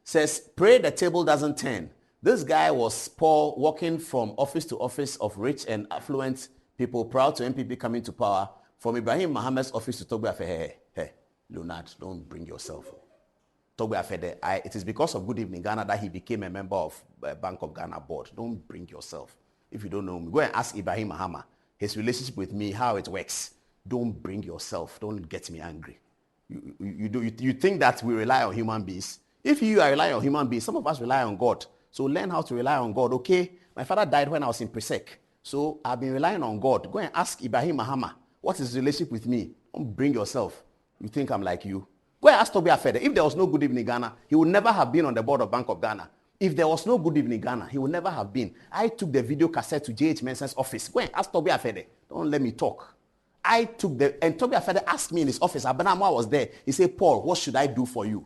says, pray the table doesn't turn. This guy was poor, walking from office to office of rich and affluent people, proud to MPP coming to power. From Ibrahim Mohammed's office to Togbe Afede. Hey, Leonard, don't bring yourself. Togbe Afede, it is because of Good Evening Ghana that he became a member of Bank of Ghana board. Don't bring yourself. If you don't know me, go and ask Ibrahim Mohammed, his relationship with me, how it works. Don't bring yourself. Don't get me angry. You think that we rely on human beings? If you are relying on human beings, some of us rely on God. So learn how to rely on God, okay? My father died when I was in Presec. So I've been relying on God. Go and ask Ibrahim Mahama, what is his relationship with me? Don't bring yourself. You think I'm like you. Go and ask Togbe Afede. If there was no Good Evening Ghana, he would never have been on the board of Bank of Ghana. If there was no Good Evening Ghana, he would never have been. I took the video cassette to J.H. Mensah's office. Go and ask Togbe Afede. Don't let me talk. And Togbe Afede asked me in his office, Abena Amoah was there. He said, Paul, what should I do for you?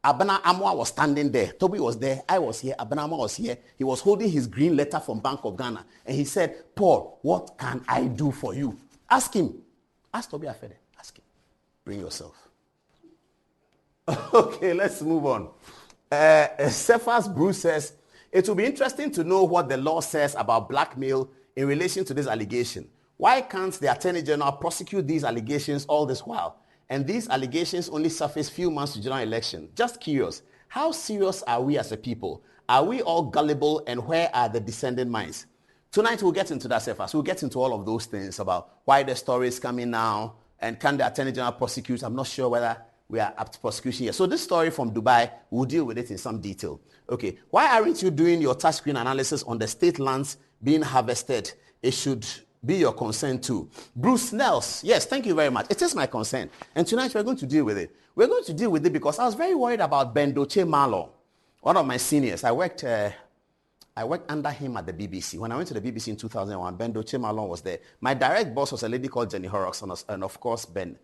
Abena Amoah was standing there. Toby was there. I was here. Abena Amoah was here. He was holding his green letter from Bank of Ghana. And he said, Paul, what can I do for you? Ask him. Ask Togbe Afede. Ask him. Bring yourself. Okay, let's move on. Cephas Bruce says, it will be interesting to know what the law says about blackmail in relation to this allegation. Why can't the Attorney General prosecute these allegations all this while? And these allegations only surface few months to general election. Just curious, how serious are we as a people? Are we all gullible, and where are the descending minds? Tonight we'll get into that, Cephas. We'll get into all of those things about why the story is coming now, and can the Attorney General prosecute? I'm not sure whether we are up to prosecution here. So this story from Dubai, we'll deal with it in some detail. Okay, why aren't you doing your touchscreen analysis on the state lands being harvested? It should be your concern too. Bruce Nels, yes, thank you very much. It is my concern. And tonight we're going to deal with it. We're going to deal with it because I was very worried about Bendoche Malo, one of my seniors. I worked under him at the BBC. When I went to the BBC in 2001, Bendoche Malo was there. My direct boss was a lady called Jenny Horrocks, and of course Ben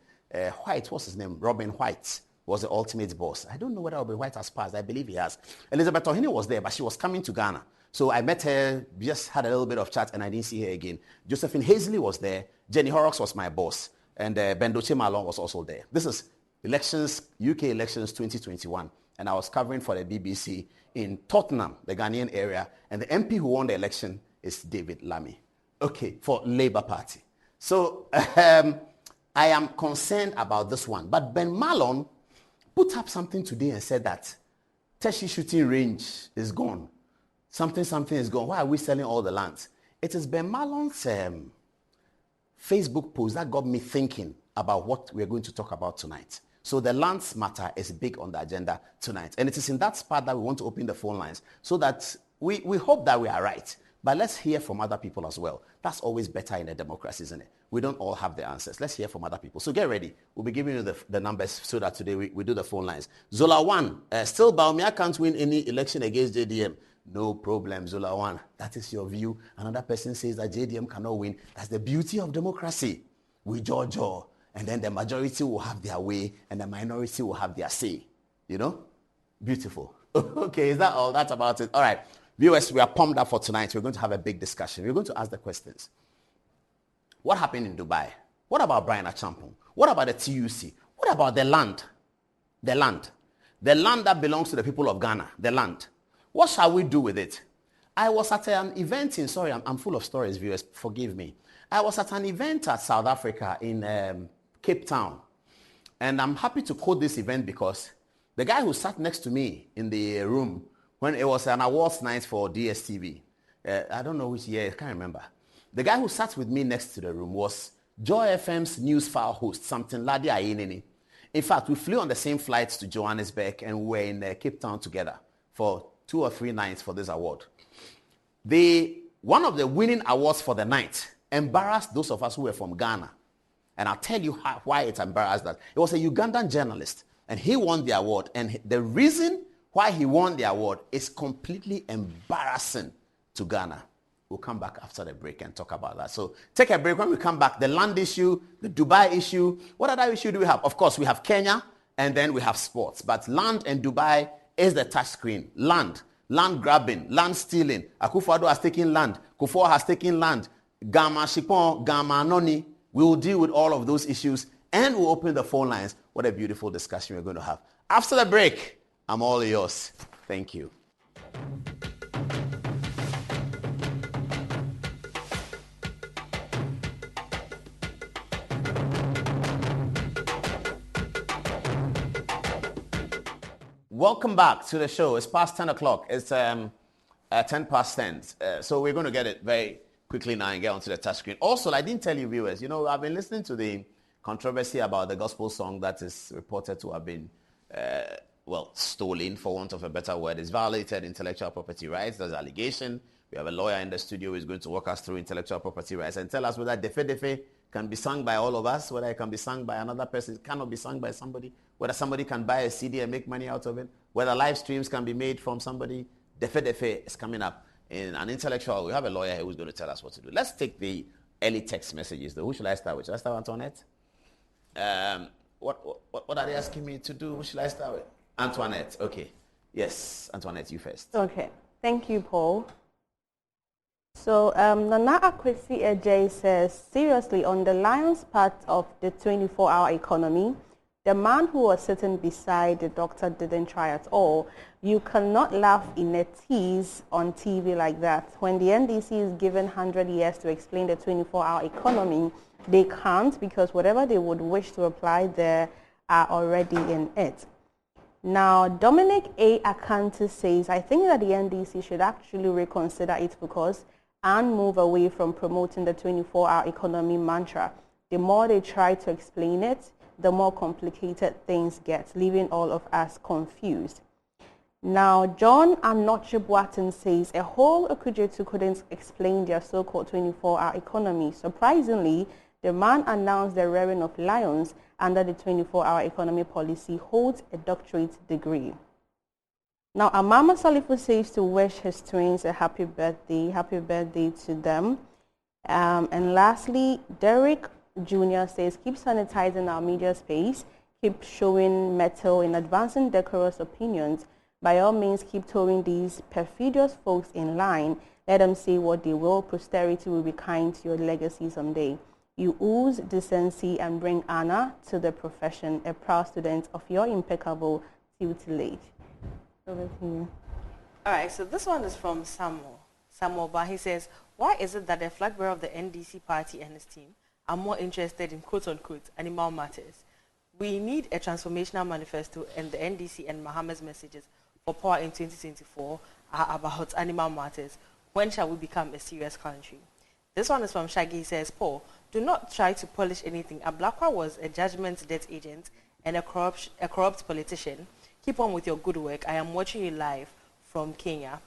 White, what's his name? Robin White was the ultimate boss. I don't know whether Robin White has passed. I believe he has. Elizabeth Ohene was there, but she was coming to Ghana. So I met her, just had a little bit of chat, and I didn't see her again. Josephine Hazley was there. Jenny Horrocks was my boss. And Bendoche Malong was also there. This is elections, UK elections 2021. And I was covering for the BBC in Tottenham, the Ghanaian area. And the MP who won the election is David Lammy. Okay, for Labour Party. So I am concerned about this one. But Ben Malone put up something today and said that Teshi shooting range is gone. Something is gone. Why are we selling all the lands? It is Ben Malone's Facebook post that got me thinking about what we're going to talk about tonight. So the lands matter is big on the agenda tonight. And it is in that spot that we want to open the phone lines so that we hope that we are right. But let's hear from other people as well. That's always better in a democracy, isn't it? We don't all have the answers. Let's hear from other people. So get ready. We'll be giving you the numbers so that today we do the phone lines. Zola 1, still Baumia can't win any election against JDM. No problem, Zola 1. That is your view. Another person says that JDM cannot win. That's the beauty of democracy. We judge, and then the majority will have their way, and the minority will have their say. You know? Beautiful. Okay, is that all? That's about it. All right. Viewers, we are pumped up for tonight. We're going to have a big discussion. We're going to ask the questions. What happened in Dubai? What about Brian Achampong? What about the TUC? What about the land? The land. The land that belongs to the people of Ghana. The land. What shall we do with it? I was at an event in, sorry, I'm full of stories, viewers, forgive me. I was at an event at South Africa in Cape Town. And I'm happy to quote this event because the guy who sat next to me in the room when it was an awards night for DSTV, I don't know which year, I can't remember. The guy who sat with me next to the room was Joy FM's news file host, something Ladi Ayenini. In fact, we flew on the same flights to Johannesburg and we were in Cape Town together for 2 or 3 nights for this award. One of the winning awards for the night embarrassed those of us who were from Ghana. And I'll tell you why it embarrassed us. It was a Ugandan journalist And he won the award. And the reason why he won the award is completely embarrassing to Ghana. We'll come back after the break and talk about that. So take a break. When we come back, the land issue, the Dubai issue. What other issue do we have? Of course, we have Kenya, and then we have sports. But land and Dubai is the touch screen. Land grabbing, land stealing. Akufo-Addo has taken land. Kufuor has taken land. Gama Shipon, Gama Noni. We will deal with all of those issues, and we'll open the phone lines. What a beautiful discussion we're going to have. After the break, I'm all yours. Thank you. Welcome back to the show. It's past 10 o'clock. It's 10 past 10. So we're going to get it very quickly now and get onto the touch screen. Also, I didn't tell you viewers, I've been listening to the controversy about the gospel song that is reported to have been, stolen, for want of a better word. It's violated intellectual property rights. There's allegation. We have a lawyer in the studio who is going to walk us through intellectual property rights and tell us whether Defe Defe can be sung by all of us, whether it can be sung by another person, it cannot be sung by somebody, whether somebody can buy a CD and make money out of it, whether live streams can be made from somebody. Defe Defe is coming up in an intellectual. We have a lawyer who's going to tell us what to do. Let's take the early text messages, though. Who should I start with? Should I start with Antoinette? What are they asking me to do? Who should I start with? Antoinette. Okay. Yes, Antoinette, you first. Okay. Thank you, Paul. So Nana Akwesi Ejay says, seriously, on the Lions part of the 24-hour economy, the man who was sitting beside the doctor didn't try at all. You cannot laugh in a tease on TV like that. When the NDC is given 100 years to explain the 24-hour economy, they can't, because whatever they would wish to apply there are already in it. Now, Dominic A. Akante says, I think that the NDC should actually reconsider its focus and move away from promoting the 24-hour economy mantra. The more they try to explain it, the more complicated things get, leaving all of us confused. Now, John Anoche Boatin says, a whole Okujetu couldn't explain their so-called 24-hour economy. Surprisingly, the man announced the rearing of lions under the 24-hour economy policy holds a doctorate degree. Now, Amama Salifu says to wish his twins a happy birthday to them. And lastly, Derek Jr. says, keep sanitizing our media space, keep showing mettle in advancing decorous opinions. By all means, keep towing these perfidious folks in line. Let them say what they will. Posterity will be kind to your legacy someday. You ooze decency and bring honor to the profession, a proud student of your impeccable tutelage. Over to you. All right, so this one is from Samuel Ba. He says, why is it that the flag bearer of the NDC party and his team are more interested in quote-unquote animal matters? We need a transformational manifesto, and the NDC and Mohammed's messages for power in 2024 are about animal matters. When shall we become a serious country? This one is from Shaggy. He says, Paul, do not try to polish anything. Ablakwa was a judgment debt agent and a corrupt politician. Keep on with your good work. I am watching you live from Kenya.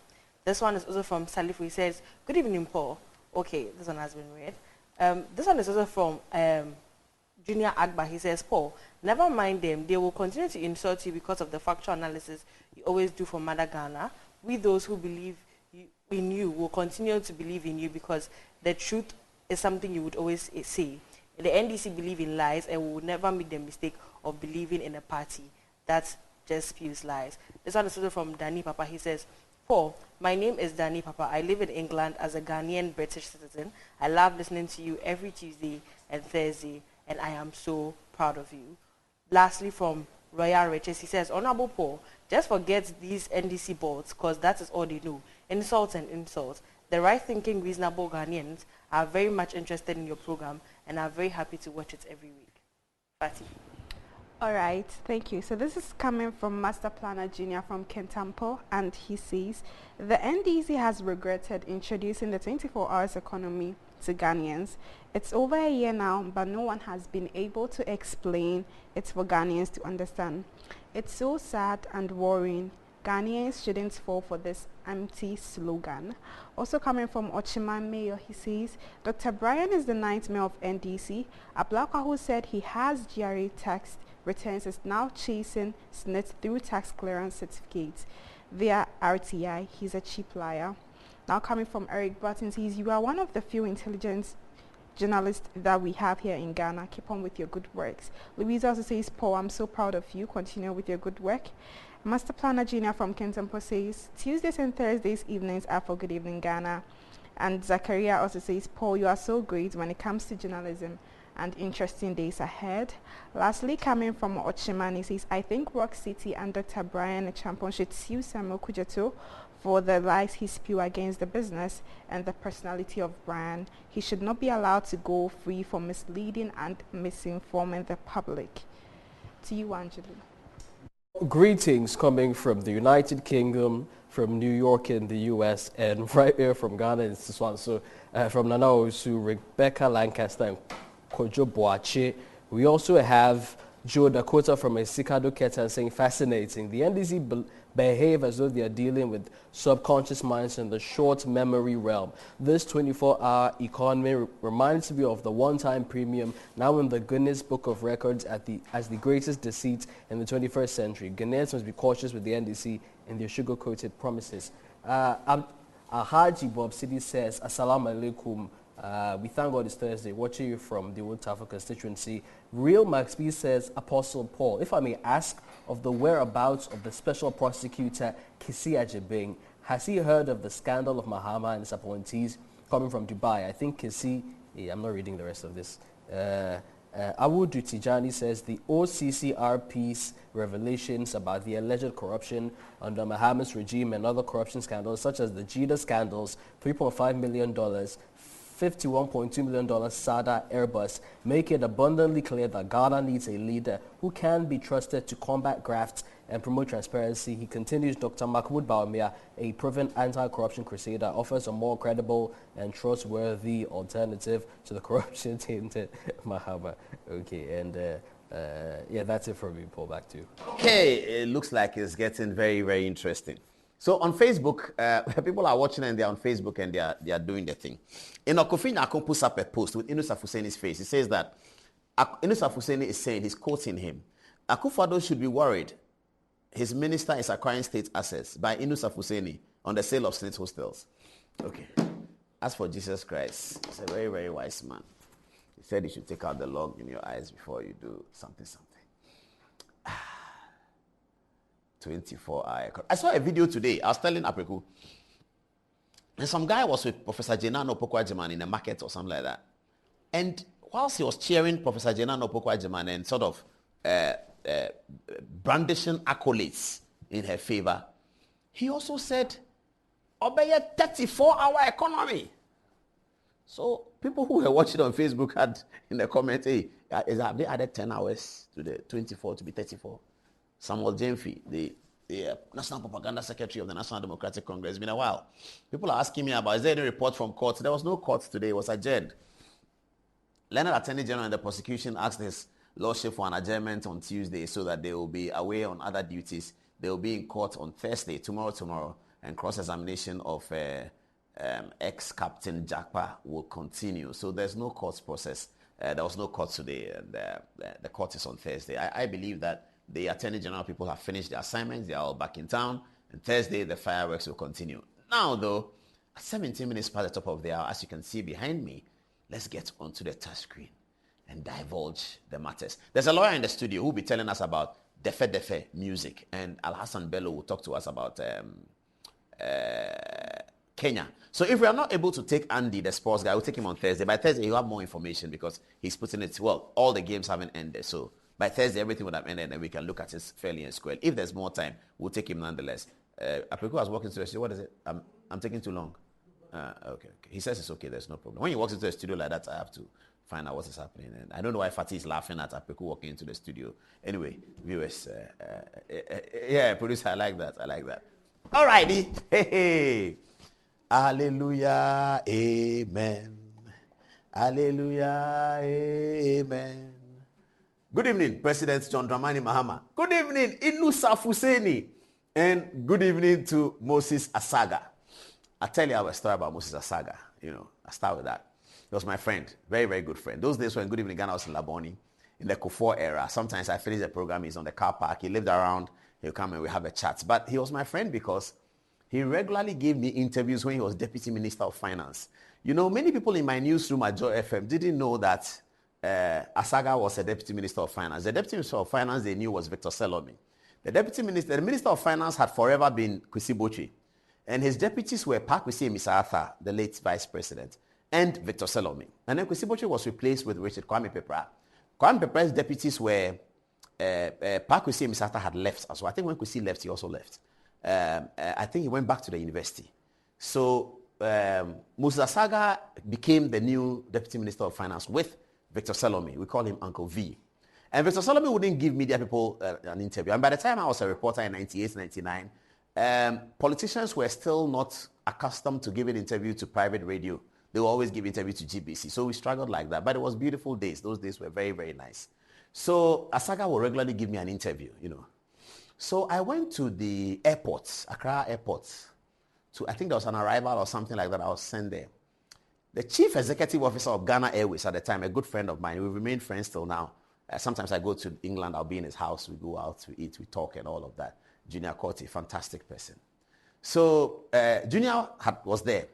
This one is also from Salifu. He says, good evening, Paul. Okay, this one has been read. This one is also from Junior Agba. He says, Paul, never mind them. They will continue to insult you because of the factual analysis you always do for Mother Ghana. We, those who believe in you, will continue to believe in you because the truth is something you would always say. The NDC believe in lies and will never make the mistake of believing in a party that just spews lies. This one is also from Danny Papa. He says, Paul, my name is Danny Papa. I live in England as a Ghanaian British citizen. I love listening to you every Tuesday and Thursday, and I am so proud of you. Lastly, from Royal Riches, he says, Honorable Paul, just forget these NDC boards because that is all they know. Insults and insults. The right-thinking, reasonable Ghanaians are very much interested in your program and are very happy to watch it every week. Fatih. All right, thank you. So this is coming from Master Planner Junior from Kentampo, and he says, the NDC has regretted introducing the 24 hours economy to Ghanaians. It's over a year now, but no one has been able to explain it for Ghanaians to understand. It's so sad and worrying. Ghanaians shouldn't fall for this empty slogan. Also coming from Ochiman Mayor, he says, Dr. Brian is the ninth mayor of NDC. Ablakwa, who said he has GRA tax returns is now chasing SSNIT through tax clearance certificates via RTI. He's a cheap liar. Now coming from Eric Button, says, you are one of the few intelligence journalists that we have here in Ghana. Keep on with your good works. Louisa also says, Paul, I'm so proud of you. Continue with your good work. Master Planner Junior from Kentampo says, Tuesdays and Thursdays evenings are for Good Evening Ghana. And Zachariah also says, Paul, you are so great when it comes to journalism, and interesting days ahead. Lastly, coming from Ochimani, says, I think Rock City and Dr. Brian Champon should sue Samuel Kujato for the lies he spew against the business and the personality of Brian. He should not be allowed to go free for misleading and misinforming the public. To you, Angelo. Greetings coming from the United Kingdom, from New York in the US, and right here from Ghana in Siswanso, from Nana Osu, Rebecca Lancaster, and Kojo Boache. We also have Joe Dakota from Esikado Ketan saying, fascinating. The NDC behave as though they are dealing with subconscious minds in the short memory realm. This 24-hour economy reminds me of the one-time premium, now in the Guinness Book of Records as the greatest deceit in the 21st century. Ghanaians must be cautious with the NDC and their sugar-coated promises. Haji Bob City says, Assalamu alaikum. We thank God it's Thursday. Watching you from the Old Tafel constituency. Real Max B says, Apostle Paul, if I may ask of the whereabouts of the special prosecutor Kisi Ajibing, has he heard of the scandal of Mahama and his appointees coming from Dubai? I think Kisi, I'm not reading the rest of this. Awudu Tijani says, the OCCRP's revelations about the alleged corruption under Mahama's regime and other corruption scandals such as the Jida scandals, $3.5 million, $51.2 million SADA Airbus make it abundantly clear that Ghana needs a leader who can be trusted to combat graft and promote transparency. He continues, Dr. Mahmoud Bawumia, a proven anti-corruption crusader, offers a more credible and trustworthy alternative to the corruption-tainted Mahama. Okay, and yeah, that's it for me. Paul, back to you. Okay, it looks like it's getting very, very interesting. So on Facebook, people are watching and they're on Facebook and they are doing their thing. Kofi Nyakum puts up a post with Inus Afuseni's face. He says that Inus Afuseni is saying, he's quoting him, Akufo-Addo should be worried his minister is acquiring state assets by Inus Afuseni on the sale of state hostels. Okay. As for Jesus Christ, he's a very, very wise man. He said you should take out the log in your eyes before you do something. 24-hour. I saw a video today. I was telling Apreku, and some guy was with Professor Jenano Opoku-Agyeman in a market or something like that. And whilst he was cheering Professor Jenano Opoku-Agyeman and sort of brandishing accolades in her favor, he also said, obey a 34-hour economy. So people who were watching on Facebook had in the comment, hey, have they added 10 hours to the 24 to be 34? Samuel Jemfi, the National Propaganda Secretary of the National Democratic Congress. It's been a while. People are asking me about, is there any report from court? There was no court today. It was adjourned. Learned Attorney General and the prosecution asked his lordship for an adjournment on Tuesday so that they will be away on other duties. They will be in court on Thursday, tomorrow, and cross-examination of ex-Captain Jakpa will continue. So there's no court process. There was no court today, and the court is on Thursday. I believe that the Attorney General people have finished their assignments. They are all back in town. And Thursday, the fireworks will continue. Now, though, at 17 minutes past the top of the hour, as you can see behind me, let's get onto the touch screen and divulge the matters. There's a lawyer in the studio who will be telling us about Defe music. And Al-Hassan Bello will talk to us about Kenya. So if we are not able to take Andy, the sports guy, we'll take him on Thursday. By Thursday, he'll have more information because he's putting it, well, all the games haven't ended. So by Thursday, everything would have ended and we can look at it fairly and square. If there's more time, we'll take him nonetheless. Apreku was walking to the studio. What is it? I'm taking too long. Okay. He says it's okay. There's no problem. When he walks into the studio like that, I have to find out what is happening. And I don't know why Fatih is laughing at Apreku walking into the studio. Anyway, viewers, yeah, producer, I like that. All righty. Hey. Hallelujah. Amen. Hallelujah. Amen. Good evening, President John Dramani Mahama. Good evening, Inus Afuseni. And good evening to Moses Asaga. I'll tell you a story about Moses Asaga. I'll start with that. He was my friend, very, very good friend. Those days when Good Evening Ghana was in Laboni, in the Kufuor era. Sometimes I finish the program, he's on the car park. He lived around, he'll come and we have a chat. But he was my friend because he regularly gave me interviews when he was Deputy Minister of Finance. You know, many people in my newsroom at Joy FM didn't know that Asaga was a Deputy Minister of Finance. The Deputy Minister of Finance they knew was Victor Salome. The Minister of Finance had forever been Kwesi Botwe. And his deputies were Park Kwesi Misartha, the late Vice President, and Victor Salome. And then Kwesi Botwe was replaced with Richard Kwame Pepra. Kwame Pepra's deputies were Park Kwesi Misartha had left as well. I think when Kwesi left, he also left. I think he went back to the university. So Moses Asaga became the new Deputy Minister of Finance with Victor Salome. We call him Uncle V. And Victor Salome wouldn't give media people an interview. And by the time I was a reporter in 98, 99, politicians were still not accustomed to giving interview to private radio. They would always give interview to GBC. So we struggled like that. But it was beautiful days. Those days were very, very nice. So Asaga will regularly give me an interview, you know. So I went to the airport, Accra Airport. I think there was an arrival or something like that. I was sent there. The chief executive officer of Ghana Airways at the time, a good friend of mine, we remain friends till now. Sometimes I go to England, I'll be in his house, we go out, we eat, we talk and all of that. Junior Korte, fantastic person. So Junior was there.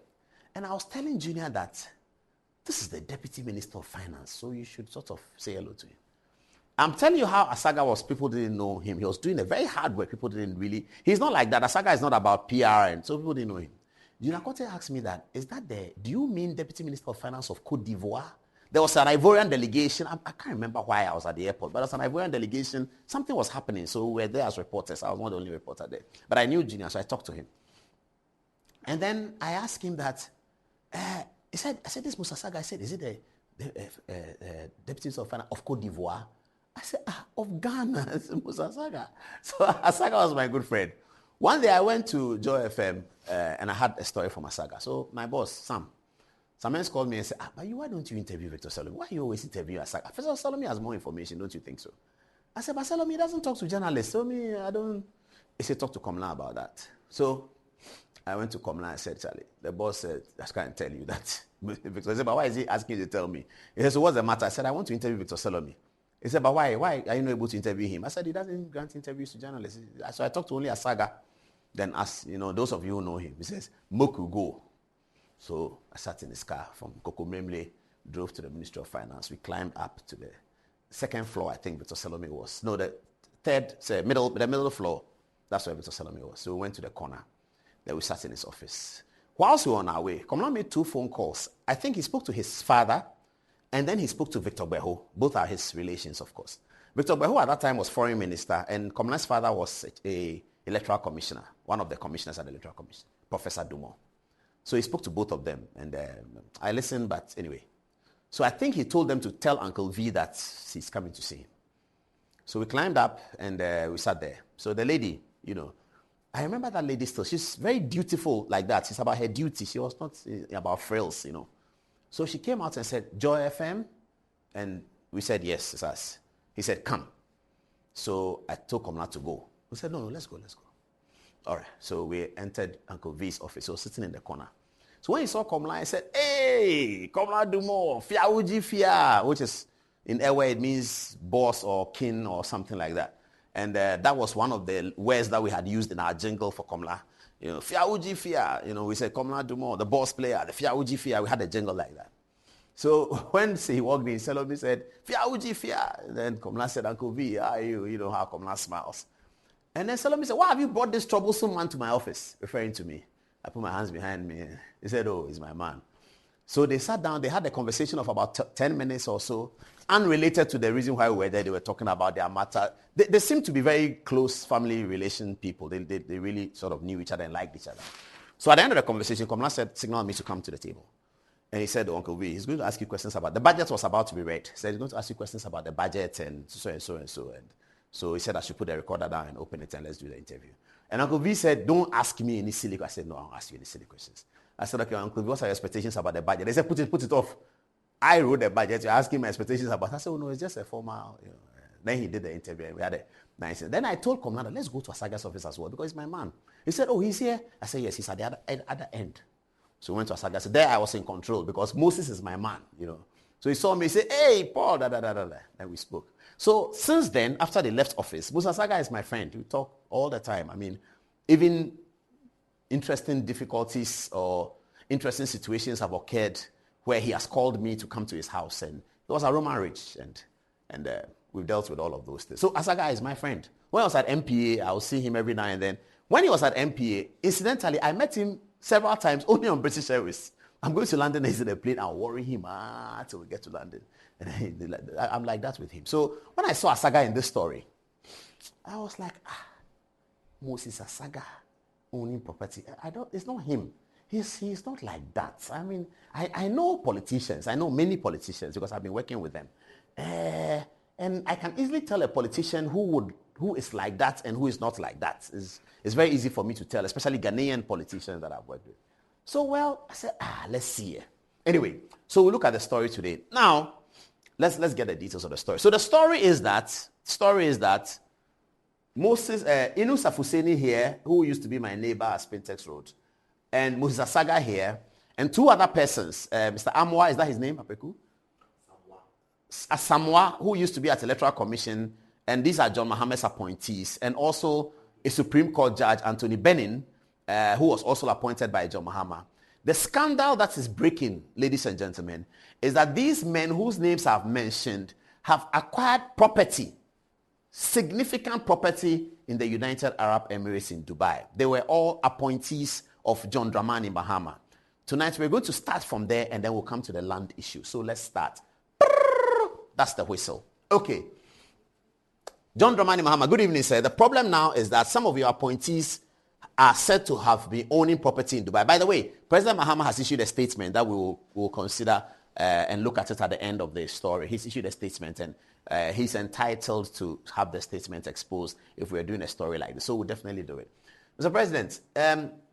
And I was telling Junior that this is the Deputy Minister of Finance, so you should sort of say hello to him. I'm telling you how Asaga was, people didn't know him. He was doing a very hard work. People didn't really, he's not like that. Asaga is not about PR, and so people didn't know him. Junior Korte asked me that, do you mean Deputy Minister of Finance of Cote d'Ivoire? There was an Ivorian delegation. I can't remember why I was at the airport, but there was an Ivorian delegation. Something was happening, so we were there as reporters. I was not the only reporter there. But I knew Junior, so I talked to him. And then I asked him that, I said, this Moses Asaga, I said, is it the Deputy Minister of Finance of Cote d'Ivoire? I said, of Ghana, it's Moses Asaga. So Asaga was my good friend. One day I went to Joy FM and I had a story from Asaga. So my boss, Sam Men's called me and said, but why don't you interview Victor Salome? Why are you always interviewing Asaga? First of all, Salome has more information, don't you think so? I said, but Salome doesn't talk to journalists. So I don't. He said, talk to Komla about that. So I went to Komla and said, Charlie, the boss said, I can't tell you that. Victor said, but why is he asking you to tell me? He said, so what's the matter? I said, I want to interview Victor Salome. He said, but why? Why are you not able to interview him? I said, he doesn't grant interviews to journalists. So I talked to only Asaga. Then as those of you who know him, he says, Moku go. So I sat in his car from Kokomlemle, drove to the Ministry of Finance. We climbed up to the second floor, I think Victor Salome was. No, the middle floor. That's where Victor Salome was. So we went to the corner. Then we sat in his office. Whilst we were on our way, Komla made 2 phone calls. I think he spoke to his father, and then he spoke to Victor Beho. Both are his relations, of course. Victor Beho at that time was foreign minister, and Komla's father was a electoral commissioner, one of the commissioners at the electoral commission, Professor Dumont. So he spoke to both of them, and I listened, but anyway. So I think he told them to tell Uncle V that he's coming to see him. So we climbed up, and we sat there. So the lady, I remember that lady still. She's very dutiful like that. She's about her duty. She was not about frills, So she came out and said, Joy FM? And we said, yes, it's us. He said, come. So I told Komla to go. We said, no, let's go. All right. So we entered Uncle V's office. He was sitting in the corner. So when he saw Komla, he said, hey, Komla Dumont, Fia Uji Fia, which is in Ewe, it means boss or kin or something like that. And that was one of the words that we had used in our jingle for Komla. Fia Uji Fia, we said Komla Dumont, the boss player, the Fia Uji Fia. We had a jingle like that. So when he walked in, Salome said, Fia Uji Fia. And then Komla said, Uncle V, how are you? You know how Komla smiles. And then Salome said, why have you brought this troublesome man to my office? Referring to me. I put my hands behind me. He said, oh, he's my man. So they sat down. They had a conversation of about 10 minutes or so, unrelated to the reason why we were there. They were talking about their matter. They seemed to be very close family relation people. They really sort of knew each other and liked each other. So at the end of the conversation, Komla said, signal me to come to the table. And he said, Uncle V, he's going to ask you questions about, the budget was about to be read. He said, he's going to ask you questions about the budget and so and so and so. And so he said, I should put the recorder down and open it and let's do the interview. And Uncle V said, don't ask me any silly questions. I said, no, I'll ask you any silly questions. I said, okay, Uncle V, what are your expectations about the budget? They said, put it off. I wrote the budget. You're asking my expectations about it. I said, oh, no, it's just a formal, Then he did the interview and we had a nice. Then I told Komla, let's go to Asaga's office as well because he's my man. He said, oh, he's here? I said, yes, he's at the other end. So we went to Asaga. So there I was in control because Moses is my man, So he saw me, he said, hey, Paul, da, da, da, da, da. And we spoke. So since then, after they left office, Musa Saga is my friend. We talk all the time. I mean, even interesting difficulties or interesting situations have occurred where he has called me to come to his house. And it was a Roman Ridge. And we've dealt with all of those things. So Asaga is my friend. When I was at MPA, I would see him every now and then. When he was at MPA, incidentally, I met him several times only on British Airways. I'm going to London, he's in a plane, I'll worry him till we get to London. And I'm like that with him. So when I saw Asaga in this story, I was like, Moses Asaga owning property. It's not him. He's not like that. I mean, I know politicians. I know many politicians because I've been working with them. And I can easily tell a politician who is like that and who is not like that. It's very easy for me to tell, especially Ghanaian politicians that I've worked with. So, well, I said, let's see. Anyway, so we look at the story today. Now, let's get the details of the story. So the story is that Moses, Inu Safuseni here, who used to be my neighbor at Spintex Road, and Moses Asaga here, and two other persons, Mr. Amwa, is that his name, Apeku? Asamoah, who used to be at the Electoral Commission, and these are John Mohammed's appointees, and also a Supreme Court Judge, Anthony Benin, who was also appointed by John Mahama. The scandal that is breaking, ladies and gentlemen, is that these men whose names I've mentioned have acquired property, significant property in the United Arab Emirates in Dubai. They were all appointees of John Dramani Mahama. Tonight we're going to start from there and then we'll come to the land issue. So let's start. That's the whistle. Okay. John Dramani Mahama, good evening, sir. The problem now is that some of your appointees are said to have been owning property in Dubai. By the way, President Mahama has issued a statement that we will consider and look at it at the end of the story. He's issued a statement and he's entitled to have the statement exposed if we're doing a story like this. So we'll definitely do it. Mr. President,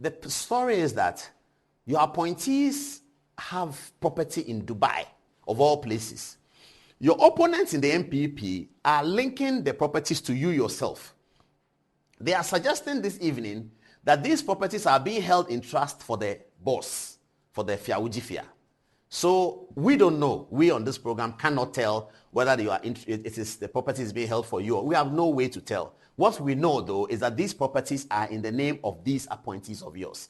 the story is that your appointees have property in Dubai, of all places. Your opponents in the MPP are linking the properties to you yourself. They are suggesting this evening that these properties are being held in trust for the boss, for the Fiawujifia. So we don't know. We on this program cannot tell whether the property is being held for you. We have no way to tell. What we know, though, is that these properties are in the name of these appointees of yours.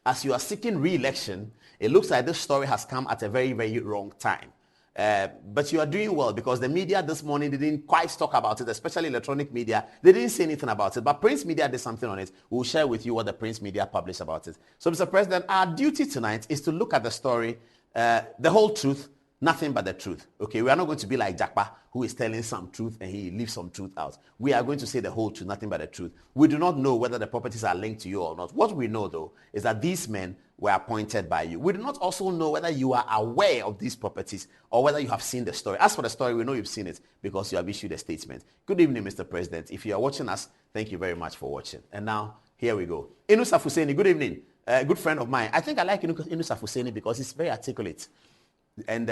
As you are seeking re-election, it looks like this story has come at a very, very wrong time. But you are doing well because the media this morning didn't quite talk about it, especially electronic media. They didn't say anything about it, but Prince Media did something on it. We'll share with you what the Prince Media published about it. So, Mr. President, our duty tonight is to look at the story, the whole truth, nothing but the truth. Okay, we are not going to be like Jakpa, who is telling some truth and he leaves some truth out. We are going to say the whole truth, nothing but the truth. We do not know whether the properties are linked to you or not. What we know, though, is that these men were appointed by you. We do not also know whether you are aware of these properties or whether you have seen the story. As for the story, we know you've seen it because you have issued a statement. Good evening, Mr. President. If you are watching us, thank you very much for watching. And now, here we go. Inu Safuseni, good evening. A good friend of mine. I think I like Inu Safuseni because he's very articulate. And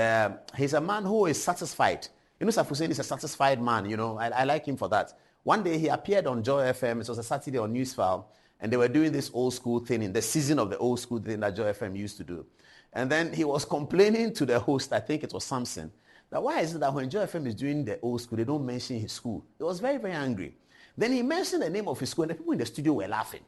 he's a man who is satisfied. Inu Safuseni is a satisfied man, you know. I like him for that. One day he appeared on Joy FM. It was a Saturday on Newsfile. And they were doing this old school thing in the season of the old school thing that Joy FM used to do. And then he was complaining to the host, I think it was Samson, that why is it that when Joy FM is doing the old school, they don't mention his school? He was very, very angry. Then he mentioned the name of his school and the people in the studio were laughing.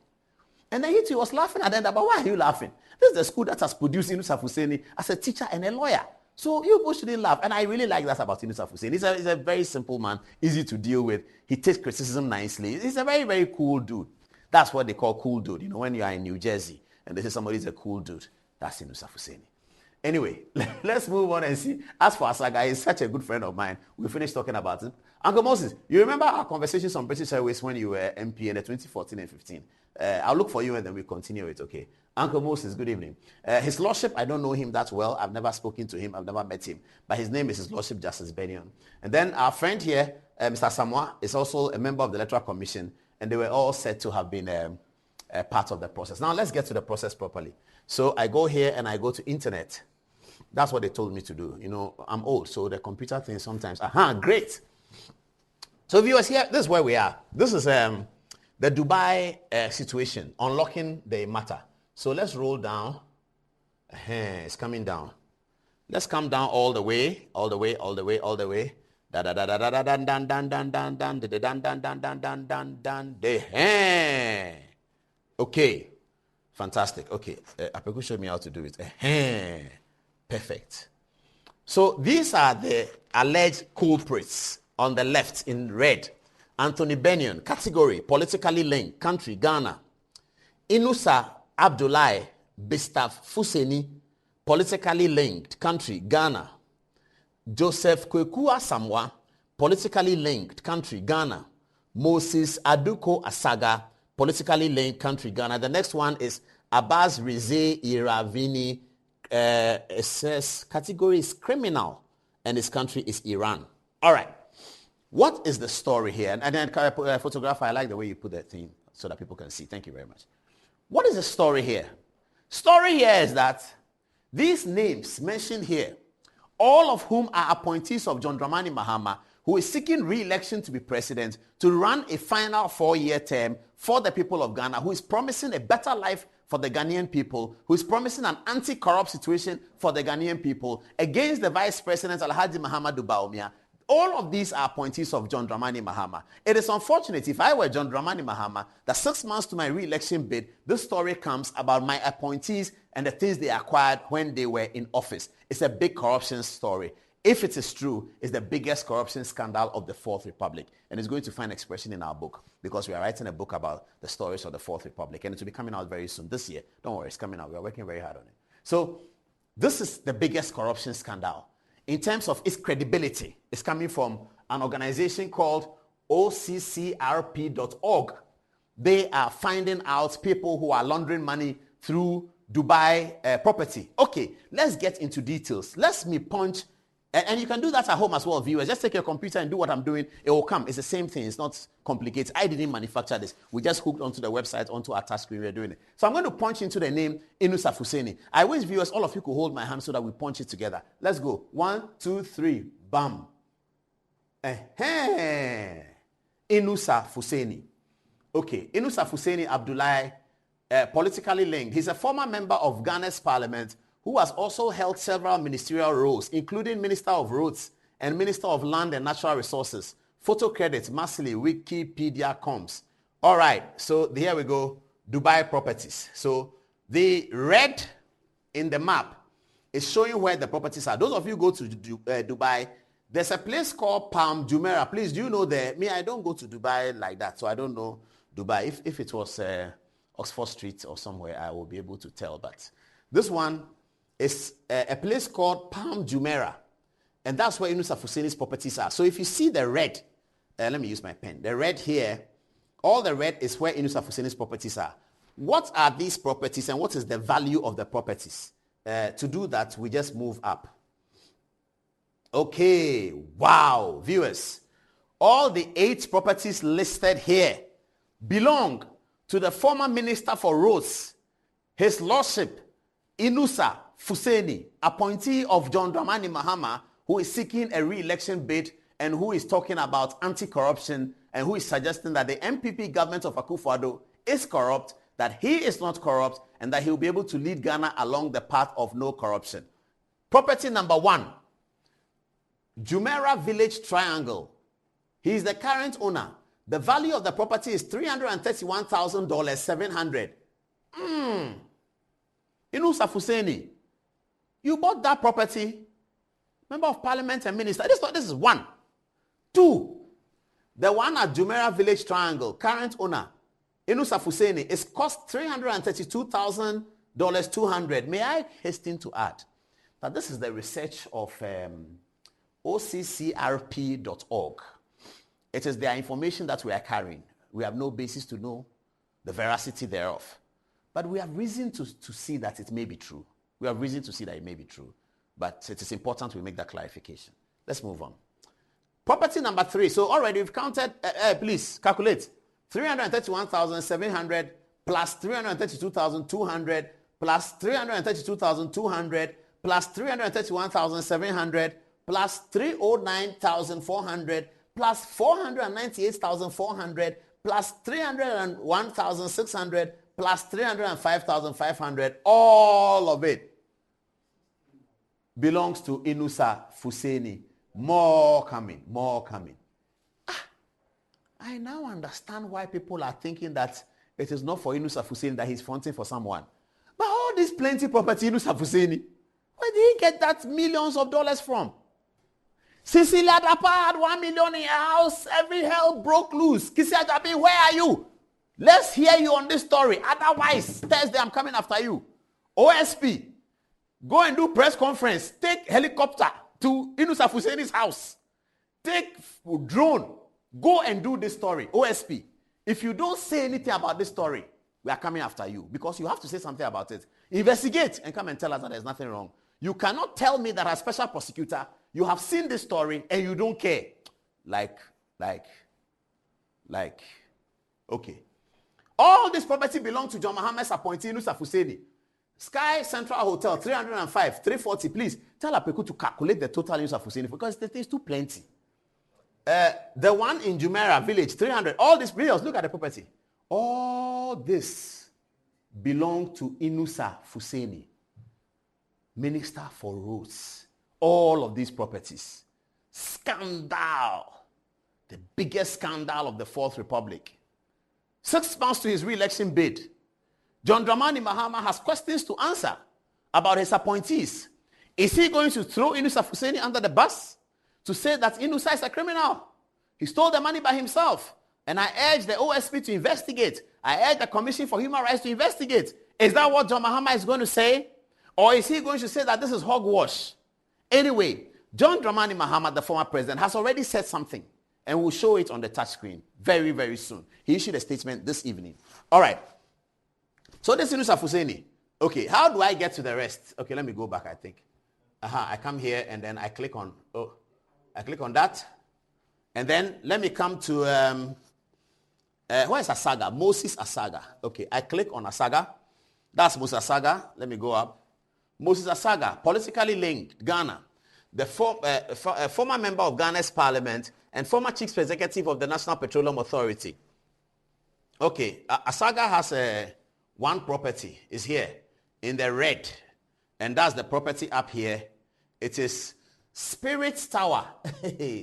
And then he was laughing at them, but why are you laughing? This is the school that has produced Inu Safuseni as a teacher and a lawyer. So you both shouldn't laugh. And I really like that about Inu Safuseni. He's a very simple man, easy to deal with. He takes criticism nicely. He's a very, very cool dude. That's what they call cool dude. You know, when you are in New Jersey and they say somebody's a cool dude, that's Inu Safuseni. Anyway, let's move on and see. As for Asaga, he's such a good friend of mine. We finished talking about it. Uncle Moses, you remember our conversations on British Airways when you were MP in the 2014 and 15? I'll look for you and then we continue it, okay? Uncle Moses, good evening. His Lordship, I don't know him that well. I've never spoken to him. I've never met him. But his name is His Lordship Justice Bennion. And then our friend here, Mr. Asamoah, is also a member of the Electoral Commission. And they were all said to have been a part of the process. Now, let's get to the process properly. So I go here and I go to internet. That's what they told me to do. You know, I'm old, so the computer thing sometimes, great. So viewers, here, this is where we are. This is the Dubai situation, unlocking the matter. So let's roll down. It's coming down. Let's come down all the way. Da da da da da da da dan dan dan dan dan dan dan dan dan dan dan dan dan dan. Okay, fantastic. Okay, Apeku showed me how to do it. Perfect. So these are the alleged culprits on the left in red. Anthony Benyon, category, politically linked, country, Ghana. Inusa Abdullahi Bistaf Fuseni, politically linked, country, Ghana. Joseph Kwekua Samwa, politically linked, country, Ghana. Moses Aduko Asaga, politically linked, country, Ghana. The next one is Abbas Rize Iravini. It says category is criminal and his country is Iran. All right. What is the story here? And then photographer, I like the way you put that thing so that people can see. Thank you very much. What is the story here? Story here is that these names mentioned here, all of whom are appointees of John Dramani Mahama, who is seeking re-election to be president, to run a final 4-year term for the people of Ghana, who is promising a better life for the Ghanaian people, who is promising an anti-corrupt situation for the Ghanaian people, against the Vice President Alhaji Muhammadu Bawumia. All of these are appointees of John Dramani Mahama. It is unfortunate, if I were John Dramani Mahama, that 6 months to my re-election bid, this story comes about my appointees and the things they acquired when they were in office. It's a big corruption story. If it is true, it's the biggest corruption scandal of the Fourth Republic. And it's going to find expression in our book, because we are writing a book about the stories of the Fourth Republic. And it will be coming out very soon, this year. Don't worry, it's coming out. We are working very hard on it. So this is the biggest corruption scandal. In terms of its credibility, it's coming from an organization called OCCRP.org. They are finding out people who are laundering money through Dubai property. Okay, let's get into details. Let me punch, and you can do that at home as well, viewers. Just take your computer and do what I'm doing. It will come. It's the same thing. It's not complicated. I didn't manufacture this. We just hooked onto the website, onto our touch screen. We're doing it. So I'm going to punch into the name Inusa Fuseni. I wish viewers, all of you could hold my hand so that we punch it together. Let's go. 1, 2, 3. Bam. Inusa Fuseni. Okay. Inusa Fuseni Abdullahi, politically linked. He's a former member of Ghana's parliament who has also held several ministerial roles, including Minister of Roads and Minister of Land and Natural Resources. Photo credits, Masili, Wikipedia coms. All right, so here we go. Dubai properties. So the red in the map is showing where the properties are. Those of you go to Dubai, there's a place called Palm Jumeirah. Please, do you know there? Me, I don't go to Dubai like that, so I don't know Dubai. If it was Oxford Street or somewhere, I will be able to tell. But this one is a place called Palm Jumeirah. And that's where Inusa Fuseni's properties are. So if you see the red, let me use my pen. The red here, all the red is where Inusa Fuseni's properties are. What are these properties and what is the value of the properties? To do that, we just move up. Okay, wow, viewers. All the 8 properties listed here belong to the former Minister for Roads, His Lordship Inusa Fuseni, appointee of John Dramani Mahama, who is seeking a re-election bid and who is talking about anti-corruption and who is suggesting that the MPP government of Akufo-Addo is corrupt, that he is not corrupt, and that he will be able to lead Ghana along the path of no corruption. Property number 1, Jumeirah Village Triangle. He is the current owner. The value of the property is $331,700. Inusa Fuseni, you bought that property, Member of Parliament and Minister. This is 1. 2, the one at Jumeirah Village Triangle, current owner, Inusa Fuseni, is cost $332,200. May I hasten to add that this is the research of OCCRP.org. It is their information that we are carrying. We have no basis to know the veracity thereof. But we have reason to see that it may be true. We have reason to see that it may be true. But it is important we make that clarification. Let's move on. Property number 3. So already we've counted, please calculate. 331,700 plus 332,200 plus 332,200 plus 331,700 plus 309,400 plus 498,400 plus 301,600 plus 305,500, all of it. belongs to Inusa Fuseni. More coming, more coming. I now understand why people are thinking that it is not for Inusa Fuseni that he's fronting for someone. But all this plenty property, Inusa Fuseni, where did he get that millions of dollars from? Cecilia Dapa had 1 million in her house. Every hell broke loose. Kisia Jabi, where are you? Let's hear you on this story. Otherwise, Thursday I'm coming after you. OSP, go and do press conference. Take helicopter to Inusa Fuseni's house. Take drone. Go and do this story. OSP, if you don't say anything about this story, we are coming after you because you have to say something about it. Investigate and come and tell us that there's nothing wrong. You cannot tell me that as special prosecutor, you have seen this story and you don't care. Okay. All this property belongs to John Mohammed's appointee, Inusa Fuseni. Sky Central Hotel, 305, 340. Please tell Apeku to calculate the total Inusa Fuseni because the thing is too plenty. The one in Jumeirah village, 300. All these videos, look at the property. All this belong to Inusa Fuseni, Minister for Roads. All of these properties. Scandal. The biggest scandal of the Fourth Republic. 6 months to his re-election bid. John Dramani Mahama has questions to answer about his appointees. Is he going to throw Inusa Fuseni under the bus to say that Inusa is a criminal? He stole the money by himself. And I urge the OSP to investigate. I urge the Commission for Human Rights to investigate. Is that what John Mahama is going to say? Or is he going to say that this is hogwash? Anyway, John Dramani Mahama, the former president, has already said something. And we'll show it on the touch screen very, very soon. He issued a statement this evening. All right. So this is Inusa Fuseni. Okay, how do I get to the rest? Okay, let me go back, I think. I come here and then I click on that. And then let me come to, where is Asaga? Moses Asaga. Okay, I click on Asaga. That's Moses Asaga. Let me go up. Moses Asaga, politically linked, Ghana. The former member of Ghana's parliament and former chief executive of the National Petroleum Authority. Okay, Asaga has one property. Is here in the red. And that's the property up here. It is Spirit Tower.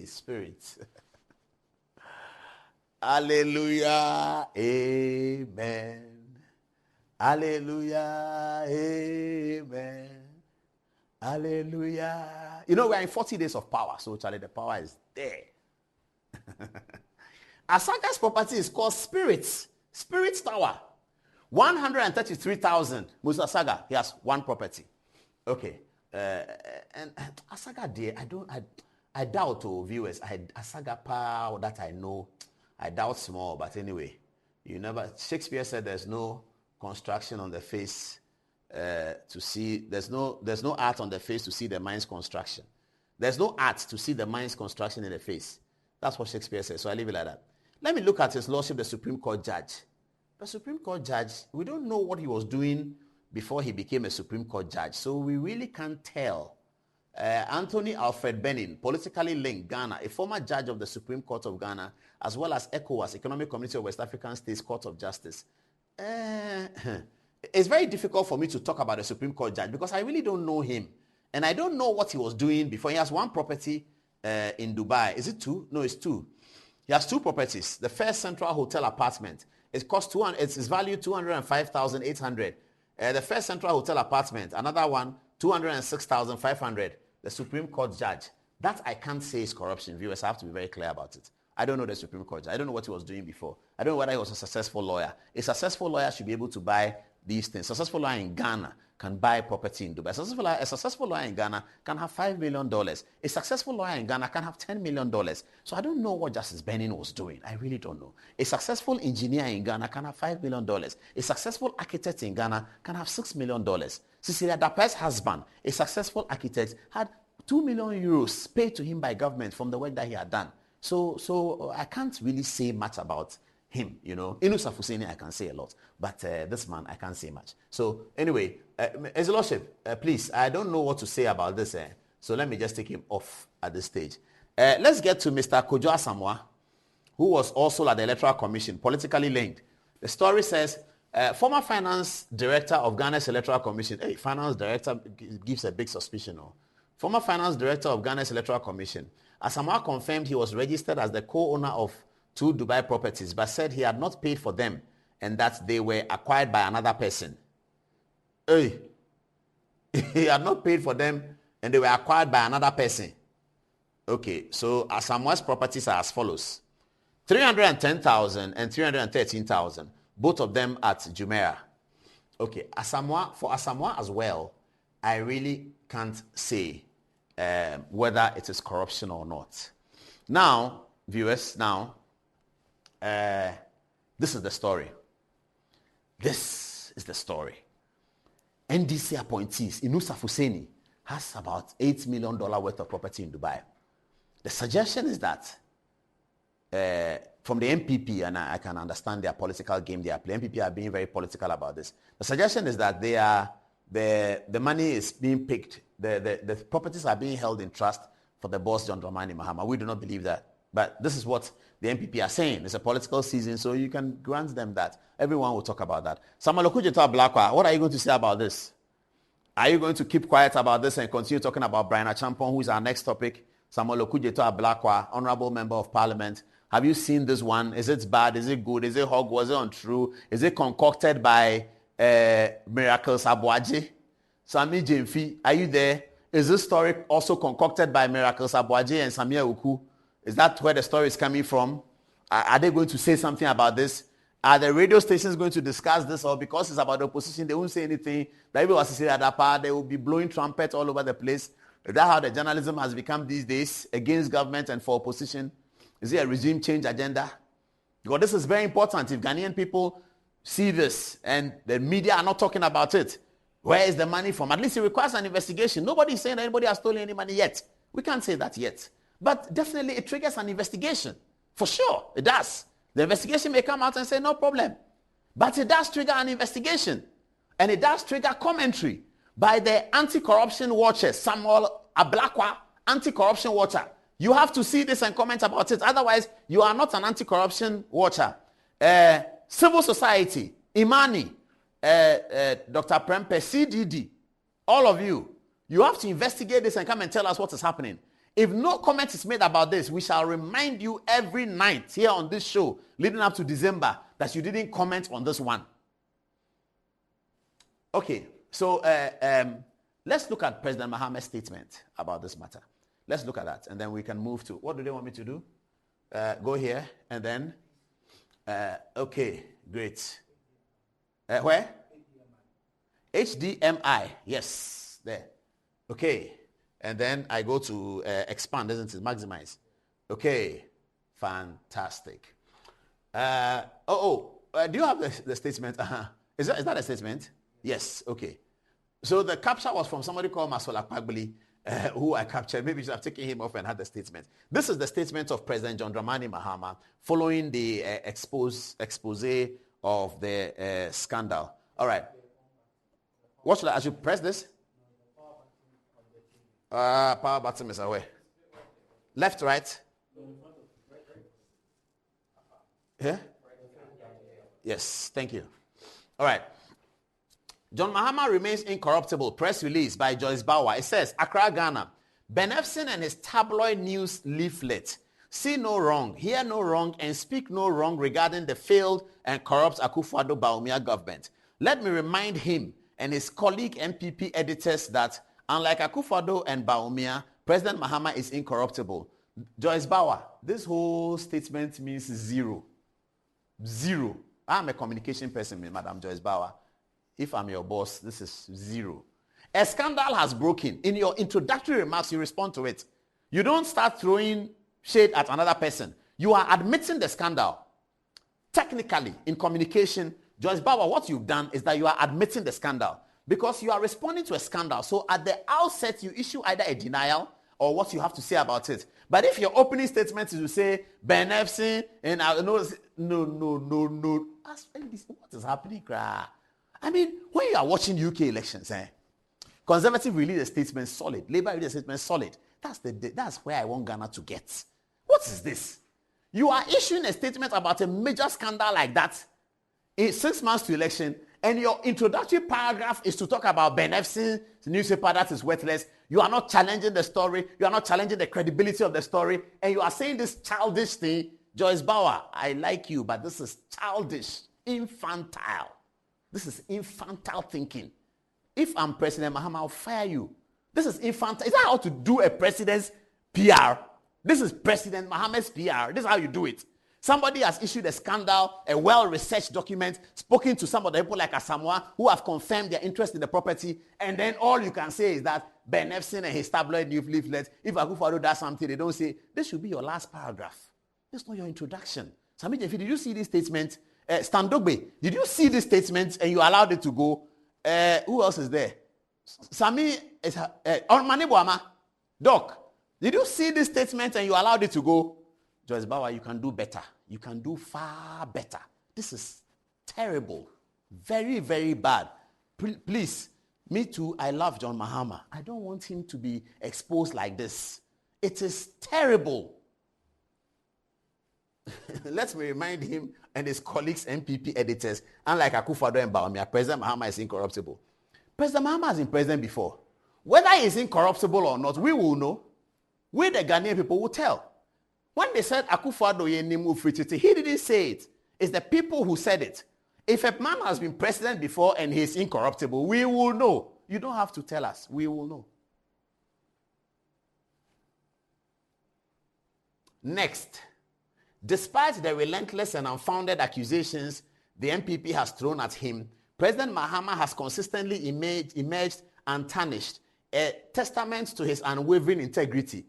Spirit. Hallelujah. Amen. Hallelujah. Amen. Hallelujah. You know, we are in 40 days of power. So, Charlie, the power is there. Asaga's property is called Spirit Tower. 133,000. Musa Asaga, he has one property. Okay. And Asaga, dear, I doubt, viewers, Asaga power that I know, I doubt small, but anyway, Shakespeare said there's no construction on the face to see, there's no art on the face to see the mind's construction. There's no art to see the mind's construction in the face. That's what Shakespeare says, so I leave it like that. Let me look at His Lordship, the Supreme Court judge. The Supreme Court judge, we don't know what he was doing before he became a Supreme Court judge, so we really can't tell. Anthony Alfred Benin, politically linked, Ghana, a former judge of the Supreme Court of Ghana, as well as ECOWAS, Economic Community of West African States Court of Justice. It's very difficult for me to talk about a Supreme Court judge because I really don't know him. And I don't know what he was doing before. He has one property in Dubai. Is it two? No, it's two. He has two properties. The first Central Hotel apartment. It costs it's valued 205,800. The first Central Hotel apartment, another one, 206,500. The Supreme Court judge. That I can't say is corruption. Viewers, I have to be very clear about it. I don't know the Supreme Court judge. I don't know what he was doing before. I don't know whether he was a successful lawyer. A successful lawyer should be able to buy these things. A successful lawyer in Ghana can buy property in Dubai. A successful lawyer in Ghana can have $5 million. A successful lawyer in Ghana can have $10 million. So I don't know what Justice Benin was doing. I really don't know. A successful engineer in Ghana can have $5 million. A successful architect in Ghana can have $6 million. Cecilia Dapa's husband, a successful architect, had 2 million euros paid to him by government from the work that he had done. So I can't really say much about him, you know. Inusa Fuseni, I can say a lot, but this man, I can't say much. So anyway, His Lordship, please, I don't know what to say about this, so let me just take him off at this stage. Let's get to Mr. Kojo Asamoah, who was also at the Electoral Commission, politically linked. The story says, former finance director of Ghana's Electoral Commission. Hey, finance director gives a big suspicion. former finance director of Ghana's Electoral Commission. Asamoah confirmed he was registered as the co-owner of 2 Dubai properties, but said he had not paid for them and that they were acquired by another person. Hey, he had not paid for them and they were acquired by another person. Okay, so Asamoah's properties are as follows. 310,000 and 313,000, both of them at Jumeirah. Okay, for Asamoah as well, I really can't say whether it is corruption or not. Now, viewers, this is the story. This is the story. NDC appointees, Inus Afuseni, has about $8 million worth of property in Dubai. The suggestion is that from the MPP, and I can understand their political game they are playing. MPP are being very political about this. The suggestion is that the money is being picked, the properties are being held in trust for the boss John Dramani Mahama. We do not believe that. But this is what the MPP are saying. It's a political season, so you can grant them that. Everyone will talk about that. Samuel Okudzeto Ablakwa, what are you going to say about this? Are you going to keep quiet about this and continue talking about Brian Achampong, who is our next topic? Samuel Okudzeto Ablakwa, Honorable Member of Parliament. Have you seen this one? Is it bad? Is it good? Is it hog? Was it untrue? Is it concocted by Miracles Abuaje? Sami Jemfi, are you there? Is this story also concocted by Miracles Abuaje and Samia Uku? Is that where the story is coming from? Are they going to say something about this? Are the radio stations going to discuss this, or because it's about the opposition, they won't say anything? They will be blowing trumpets all over the place. Is that how the journalism has become these days, against government and for opposition? Is it a regime change agenda? Because this is very important. If Ghanaian people see this and the media are not talking about it, where is the money from? At least it requires an investigation. Nobody is saying that anybody has stolen any money yet. We can't say that yet. But definitely it triggers an investigation. For sure, it does. The investigation may come out and say, no problem. But it does trigger an investigation. And it does trigger commentary by the anti-corruption watcher, Samuel Ablakwa, anti-corruption watcher. You have to see this and comment about it. Otherwise, you are not an anti-corruption watcher. Civil society, Imani, Dr. Prempe, CDD, all of you, you have to investigate this and come and tell us what is happening. If no comment is made about this, we shall remind you every night here on this show, leading up to December, that you didn't comment on this one. Okay, so let's look at President Mahama's statement about this matter. Let's look at that, and then we can move to, what do they want me to do? Go here, and then, okay, great. Where? HDMI, yes, there. Okay, and then I go to expand, isn't it? Maximize. Okay, fantastic. Do you have the statement? Is that a statement? Yes, okay. So the capture was from somebody called Masola Kpagbili, who I captured. Maybe you should have taken him off and had the statement. This is the statement of President John Dramani Mahama following the expose of the scandal. All right. What should I should press this? Power button is away. Left, right? Here? Yes, thank you. All right. John Mahama remains incorruptible. Press release by Joyce Bauer. It says, Accra, Ghana. Ben Efson and his tabloid news leaflet. See no wrong, hear no wrong, and speak no wrong regarding the failed and corrupt Akufo-Addo-Bawumia government. Let me remind him and his colleague MPP editors that, unlike Akufo-Addo and Bawumia, President Mahama is incorruptible. Joyce Bauer, this whole statement means zero. Zero. I'm a communication person, Madam Joyce Bauer. If I'm your boss, this is zero. A scandal has broken. In your introductory remarks, you respond to it. You don't start throwing shade at another person. You are admitting the scandal. Technically, in communication, Joyce Bauer, what you've done is that you are admitting the scandal because you are responding to a scandal. So at the outset, you issue either a denial or what you have to say about it. But if your opening statement is to say, Ben Efson, and no. What is happening, I mean, when you are watching UK elections, Conservative release a statement solid. Labour release a statement solid. That's where I want Ghana to get. What is this? You are issuing a statement about a major scandal like that in 6 months to election, and your introductory paragraph is to talk about Ben Efson's newspaper that is worthless. You are not challenging the story. You are not challenging the credibility of the story. And you are saying this childish thing. Joyce Bauer, I like you, but this is childish, infantile. This is infantile thinking. If I'm President Mahama, I'll fire you. This is infantile. Is that how to do a president's PR? This is President Mahama's PR. This is how you do it. Somebody has issued a scandal, a well-researched document, spoken to some of the people like Asamoah who have confirmed their interest in the property, and then all you can say is that Ben Efson and his tabloid leaflet, if Akufo-Addo does something, they don't say, this should be your last paragraph. This is not your introduction. Sami Jefi, did you see this statement? Stan Dogbe, did you see this statement and you allowed it to go? Who else is there? Sami, Ormani Boama, Doc, did you see this statement and you allowed it to go? Joyce Bauer, you can do better. You can do far better. This is terrible. Very, very bad. Please, me too, I love John Mahama. I don't want him to be exposed like this. It is terrible. Let me remind him and his colleagues, MPP editors, unlike Akufo-Addo and Bawumia, President Mahama is incorruptible. President Mahama has been president before. Whether he is incorruptible or not, we will know. We, the Ghanaian people, will tell. When they said Akufo-Addo Yenimu Frititi, he didn't say it. It's the people who said it. If a man has been president before and he is incorruptible, we will know. You don't have to tell us. We will know. Next. Despite the relentless and unfounded accusations the MPP has thrown at him, President Mahama has consistently emerged untarnished, a testament to his unwavering integrity.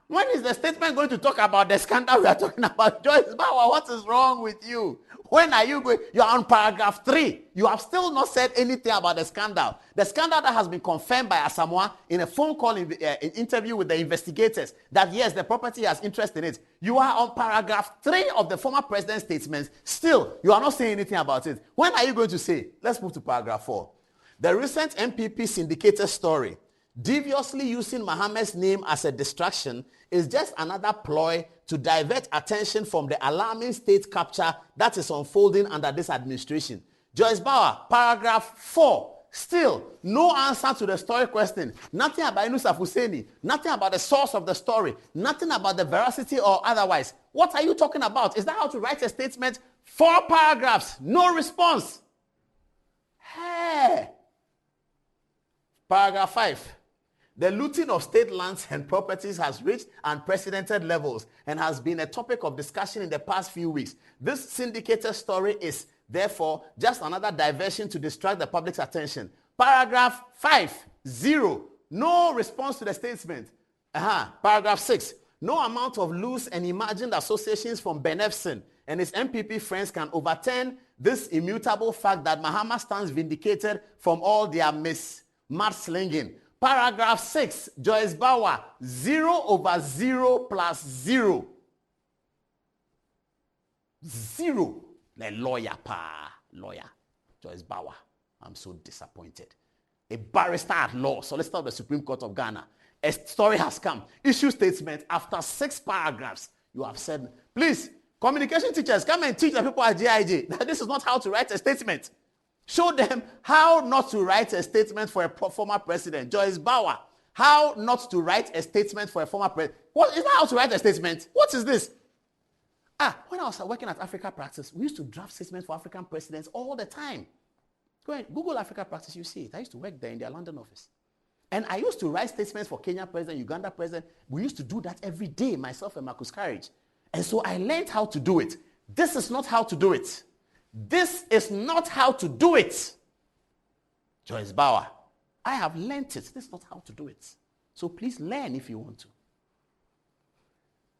When is the statement going to talk about the scandal we are talking about? Joyce Bauer, what is wrong with you? When are you going? You are on paragraph 3. You have still not said anything about the scandal. The scandal that has been confirmed by Asamoah in a phone call interview with the investigators that yes, the property has interest in it. You are on paragraph 3 of the former president's statements. Still, you are not saying anything about it. When are you going to say? Let's move to paragraph 4. The recent MPP syndicated story, deviously using Mahama's name as a distraction, is just another ploy to divert attention from the alarming state capture that is unfolding under this administration. Joyce Bauer, paragraph 4. Still, no answer to the story question. Nothing about Yunus Afuseni. Nothing about the source of the story. Nothing about the veracity or otherwise. What are you talking about? Is that how to write a statement? 4 paragraphs. No response. Hey. Paragraph 5. The looting of state lands and properties has reached unprecedented levels and has been a topic of discussion in the past few weeks. This syndicated story is, therefore, just another diversion to distract the public's attention. Paragraph 5, 0. No response to the statement. Paragraph 6. No amount of loose and imagined associations from Ben Efson and his MPP friends can overturn this immutable fact that Mahama stands vindicated from all their mudslinging. Paragraph 6, Joyce Bauer, 0/0 plus 0. 0. The lawyer. Joyce Bauer. I'm so disappointed. A barrister at law, solicitor of the Supreme Court of Ghana. A story has come. Issue statement after 6 paragraphs. You have said, please, communication teachers, come and teach the people at GIJ that this is not how to write a statement. Show them how not to write a statement for a former president. Joyce Bauer, how not to write a statement for a former president. What is that how to write a statement? What is this? When I was working at Africa Practice, we used to draft statements for African presidents all the time. Go ahead, Google Africa Practice, you see it. I used to work there in their London office. And I used to write statements for Kenya president, Uganda president. We used to do that every day, myself and Marcus Courage. And so I learned how to do it. This is not how to do it. This is not how to do it. Joyce Bauer, I have learned it. This is not how to do it. So please learn if you want to.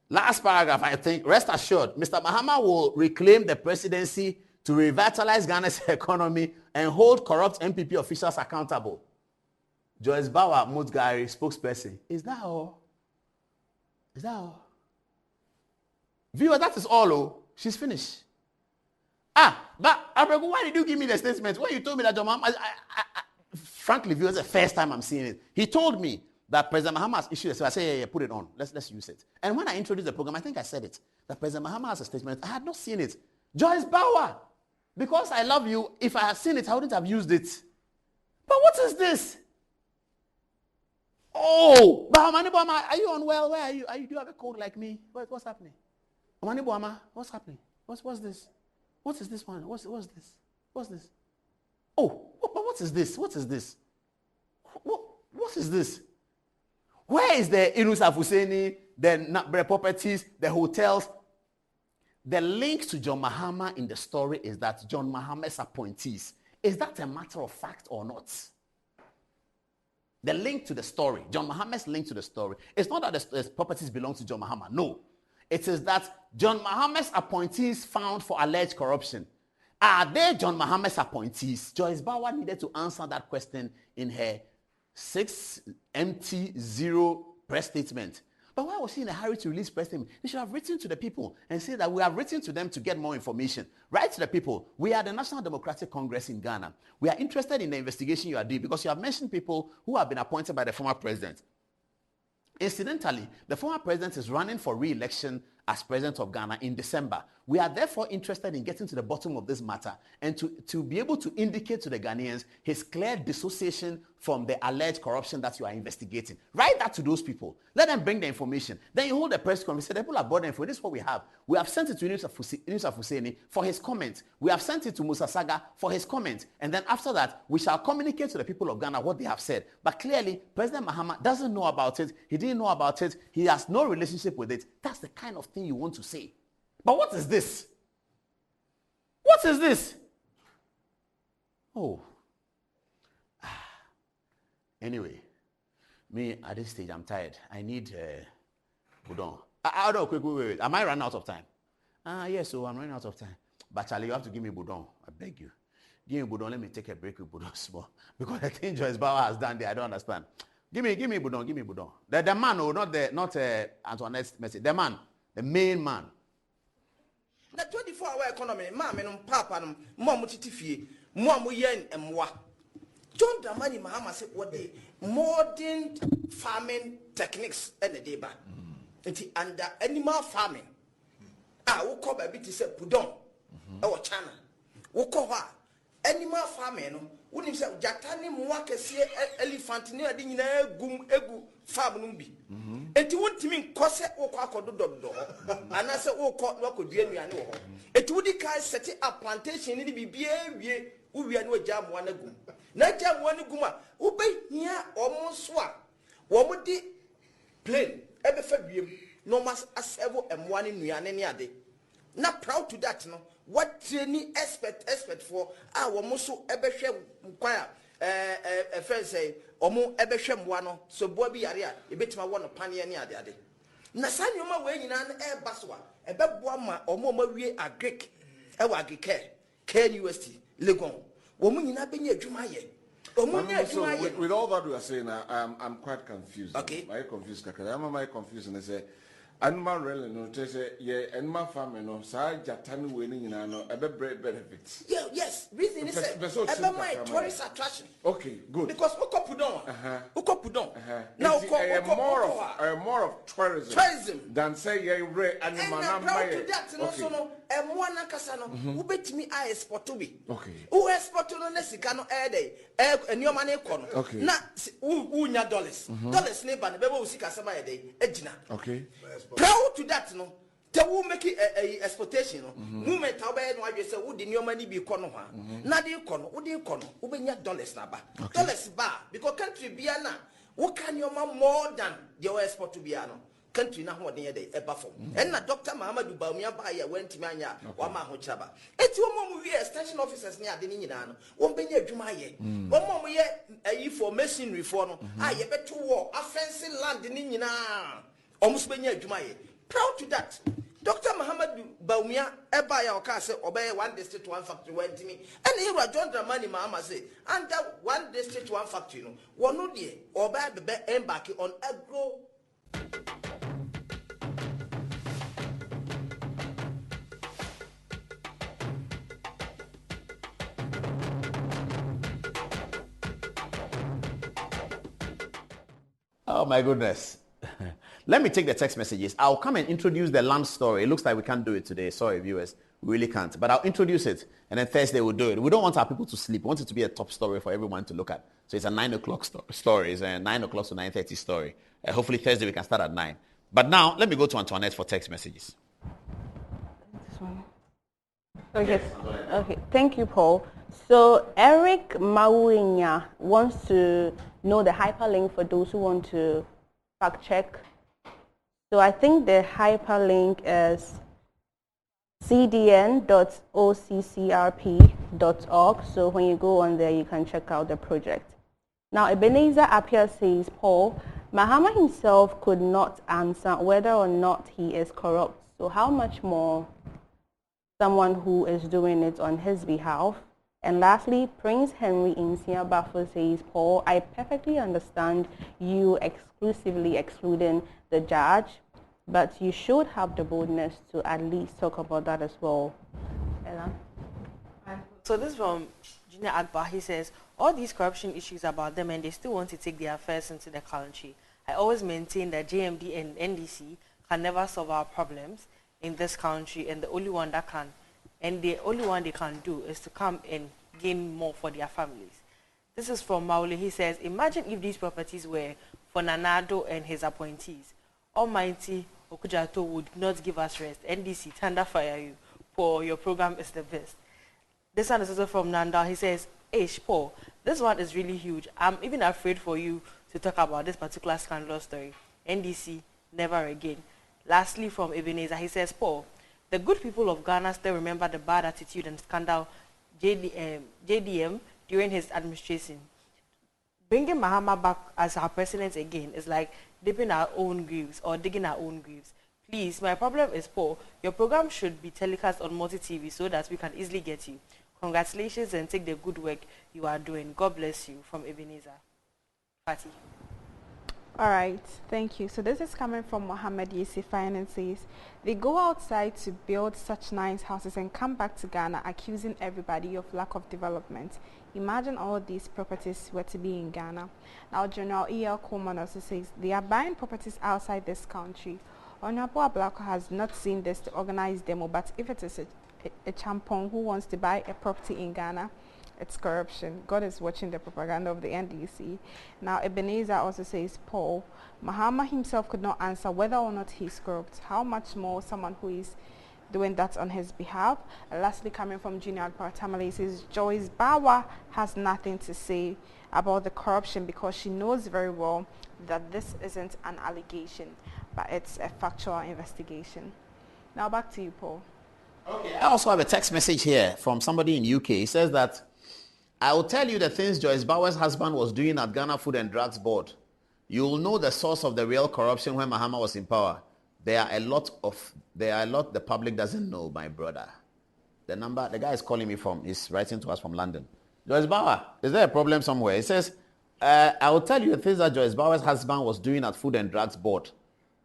Last paragraph, I think, rest assured, Mr. Mahama will reclaim the presidency to revitalize Ghana's economy and hold corrupt MPP officials accountable. Joyce Bauer, Mutgari, spokesperson. Is that all? Is that all? Viewer, that is all. Oh, she's finished. But Abrego, why did you give me the statement? When you told me that, John Mahama, frankly, viewers, the first time I'm seeing it. He told me that President Mahama has issued it. So I said, yeah, put it on. Let's use it. And when I introduced the program, I think I said it, that President Mahama has a statement. I had not seen it. Joyce Bauer, because I love you, if I had seen it, I wouldn't have used it. But what is this? Oh, but Omani Boama, are you unwell? Where are you? Do you have a cold like me? What's happening? Omani Boama, what's happening? What's this? What is this one? What's this? What's this? Oh, but what is this? What is this? What is this? Where is the Inus Afuseni, the properties, the hotels? The link to John Mahama in the story is that John Mahama's appointees. Is that a matter of fact or not? The link to the story, John Mahama's link to the story, it's not that the properties belong to John Mahama. No. It is that John Mahama's appointees found for alleged corruption. Are they John Mahama's appointees? Joyce Bauer needed to answer that question in her 6MT0 press statement. But why was she in a hurry to release press statement? They should have written to the people and say that we have written to them to get more information. Write to the people. We are the National Democratic Congress in Ghana. We are interested in the investigation you are doing because you have mentioned people who have been appointed by the former president. Incidentally, the former president is running for re-election as president of Ghana in December. We are therefore interested in getting to the bottom of this matter and to be able to indicate to the Ghanaians his clear dissociation from the alleged corruption that you are investigating. Write that to those people. Let them bring the information. Then you hold a press conference. Say, the people are brought info. This is what we have. We have sent it to Yunus Afuseni for his comment. We have sent it to Musa Saga for his comment. And then after that, we shall communicate to the people of Ghana what they have said. But clearly, President Mahama doesn't know about it. He didn't know about it. He has no relationship with it. That's the kind of thing you want to say. But what is this? What is this? Oh. Anyway, me at this stage, I'm tired. I need Budon. Wait. Am I running out of time? Yes, so I'm running out of time. But Charlie, you have to give me Budon. I beg you. Give me Budon. Let me take a break with Budon small. Because the thing Joyce Bauer has done there, I don't understand. Give me Budon. Give me Budon. The man, not Antoinette's message. The man, the main man. The 24-hour economy, mama and papa, mom, Tiffy, mom, yen, and moi. John Dramani Mahama said what the modern farming techniques and the deba. Under animal farming. Who call a bit is a pudon or chana. Who call her animal farming? Wouldn't say Jatani Mwaka see elephant near the gum egu farm numbi. And you want to mean Cosset or Quacodo, and I said, oh, what could be any. It would set up plantation in the BBA, we are no jam one agum. Not jam one guma, who bay near almost swap. What would the plain ever Fabium, no mas as several and one in Rianani. Not proud to that, no. What any expert for our Musu Ebeshem choir, a friend say, or more Ebeshem one, so Bobby area, a bit my one of Pania near the other. Nasanyuma way in an air baswa, a babwama or more Marie a Greek, Ewagi care university, Legon, woman in Abbey Jumaye. With all that we are saying, I'm quite confused. Okay. I'm confused. I'm confused and I say, animal rally no say animal farming no sa jatani we ni nyina no ebe benefits. Yeah, yes. Reason is ebe my tourist attraction. Okay, good. Because Ukopudon. Now more of tourism. Tourism than say ye re animal na my. To that no so no e mo anakasa no ubetimi I export to be. Okay. Who export no na sika no e dey enioma na ekọ no. Okay. Na unya dollars. Dollars ne ba ne beba usika sama e dey ejina. Okay. Proud to that, no. They will make a exportation. Movement, however, no, I say, would in your money be corner? Not the corner, would you corner? Who be your dollars number? Dollars bar, because country be ana. What can your mom more than your export to be ano? Country now what near the ever for. And na Dr. Mahamadou Bawumia buyer went to Mania, Wama Hochaba. It's your mom, we are station officers near the Ninano. Won't be near Jumaye. One mom, we are for masonry for no. I bet to war, a fancy land in Nina. Almost many Jumaye. Proud to that. Dr. Mahamadou Bawumia, Ebaya Okase, obey one district, one factory, went to me. And here was John Dramani Mahama say, under one district, one factory, no, one no dear, or bad the embark on agro. Oh my goodness. Let me take the text messages. I'll come and introduce the land story. It looks like we can't do it today. Sorry, viewers. We really can't. But I'll introduce it, and then Thursday we'll do it. We don't want our people to sleep. We want it to be a top story for everyone to look at. So it's a 9 o'clock story. It's a 9 o'clock to 9:30 story. Hopefully Thursday we can start at 9. But now, let me go to Antoinette for text messages. This one. Okay. Okay. Thank you, Paul. So Eric Mawunya wants to know the hyperlink for those who want to fact check. So I think the hyperlink is cdn.occrp.org. So when you go on there, you can check out the project. Now, Ebenezer Appiah says, Paul, Mahama himself could not answer whether or not he is corrupt. So how much more someone who is doing it on his behalf? And lastly, Prince Henry Insia Bafo says, Paul, I perfectly understand you exclusively excluding the judge, but you should have the boldness to at least talk about that as well. Ella? So this is from Junior Agba. He says, all these corruption issues about them and they still want to take their affairs into the country. I always maintain that JMD and NDC can never solve our problems in this country, and the only one that can, and the only one they can do is to come and gain more for their families. This is from Maule. He says, imagine if these properties were for Nanado and his appointees. Almighty Okujato would not give us rest. NDC, thunder fire you. Paul, your program is the best. This one is also from Nanda. He says, Paul, this one is really huge. I'm even afraid for you to talk about this particular scandalous story. NDC, never again. Lastly, from Ebenezer, he says, Paul, the good people of Ghana still remember the bad attitude and scandal JDM during his administration. Bringing Mahama back as our president again is like dipping our own graves or digging our own graves. Please, my problem is, Paul, your program should be telecast on multi-TV so that we can easily get you. Congratulations and take the good work you are doing. God bless you. From Ebenezer. Fatih. All right, thank you. So this is coming from Mohammed Yusuf and says, they go outside to build such nice houses and come back to Ghana accusing everybody of lack of development. Imagine all these properties were to be in Ghana. Now, General E.L. Coleman also says, they are buying properties outside this country. Honorable Ablako has not seen this to organize demo, but if it is a champon who wants to buy a property in Ghana, it's corruption. God is watching the propaganda of the NDC. Now, Ebenezer also says, Paul, Mahama himself could not answer whether or not he's corrupt. How much more someone who is doing that on his behalf? And lastly, coming from Junior Paratamale, says, Joyce Bawa has nothing to say about the corruption because she knows very well that this isn't an allegation, but it's a factual investigation. Now, back to you, Paul. Okay. I also have a text message here from somebody in UK. He says that, I will tell you the things Joyce Bauer's husband was doing at Ghana Food and Drugs Board. You will know the source of the real corruption when Mahama was in power. There are a lot the public doesn't know, my brother. The guy is calling me he's writing to us from London. Joyce Bauer, is there a problem somewhere? He says, I will tell you the things that Joyce Bauer's husband was doing at Food and Drugs Board.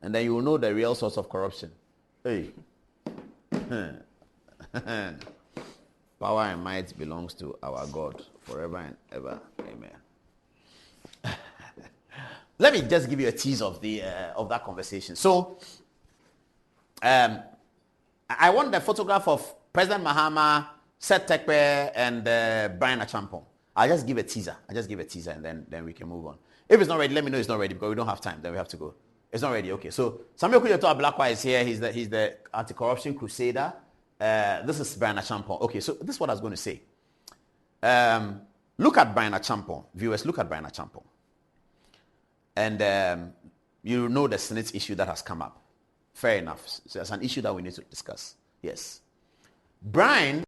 And then you will know the real source of corruption. Hey. Power and might belongs to our God forever and ever. Amen. Let me just give you a tease of that conversation. So, I want the photograph of President Mahama, Seth Terkper, and Brian Achampong. I'll just give a teaser. And then we can move on. If it's not ready, let me know it's not ready because we don't have time. Then we have to go. It's not ready. Okay. So Samuel Kujato Ablakwa is here. He's the anti-corruption crusader. This is Brian Achampong. Okay, so this is what I was going to say. Look at Brian Achampong. Viewers, look at Brian Achampong. And you know the Senate issue that has come up. Fair enough. So it's an issue that we need to discuss. Yes. Brian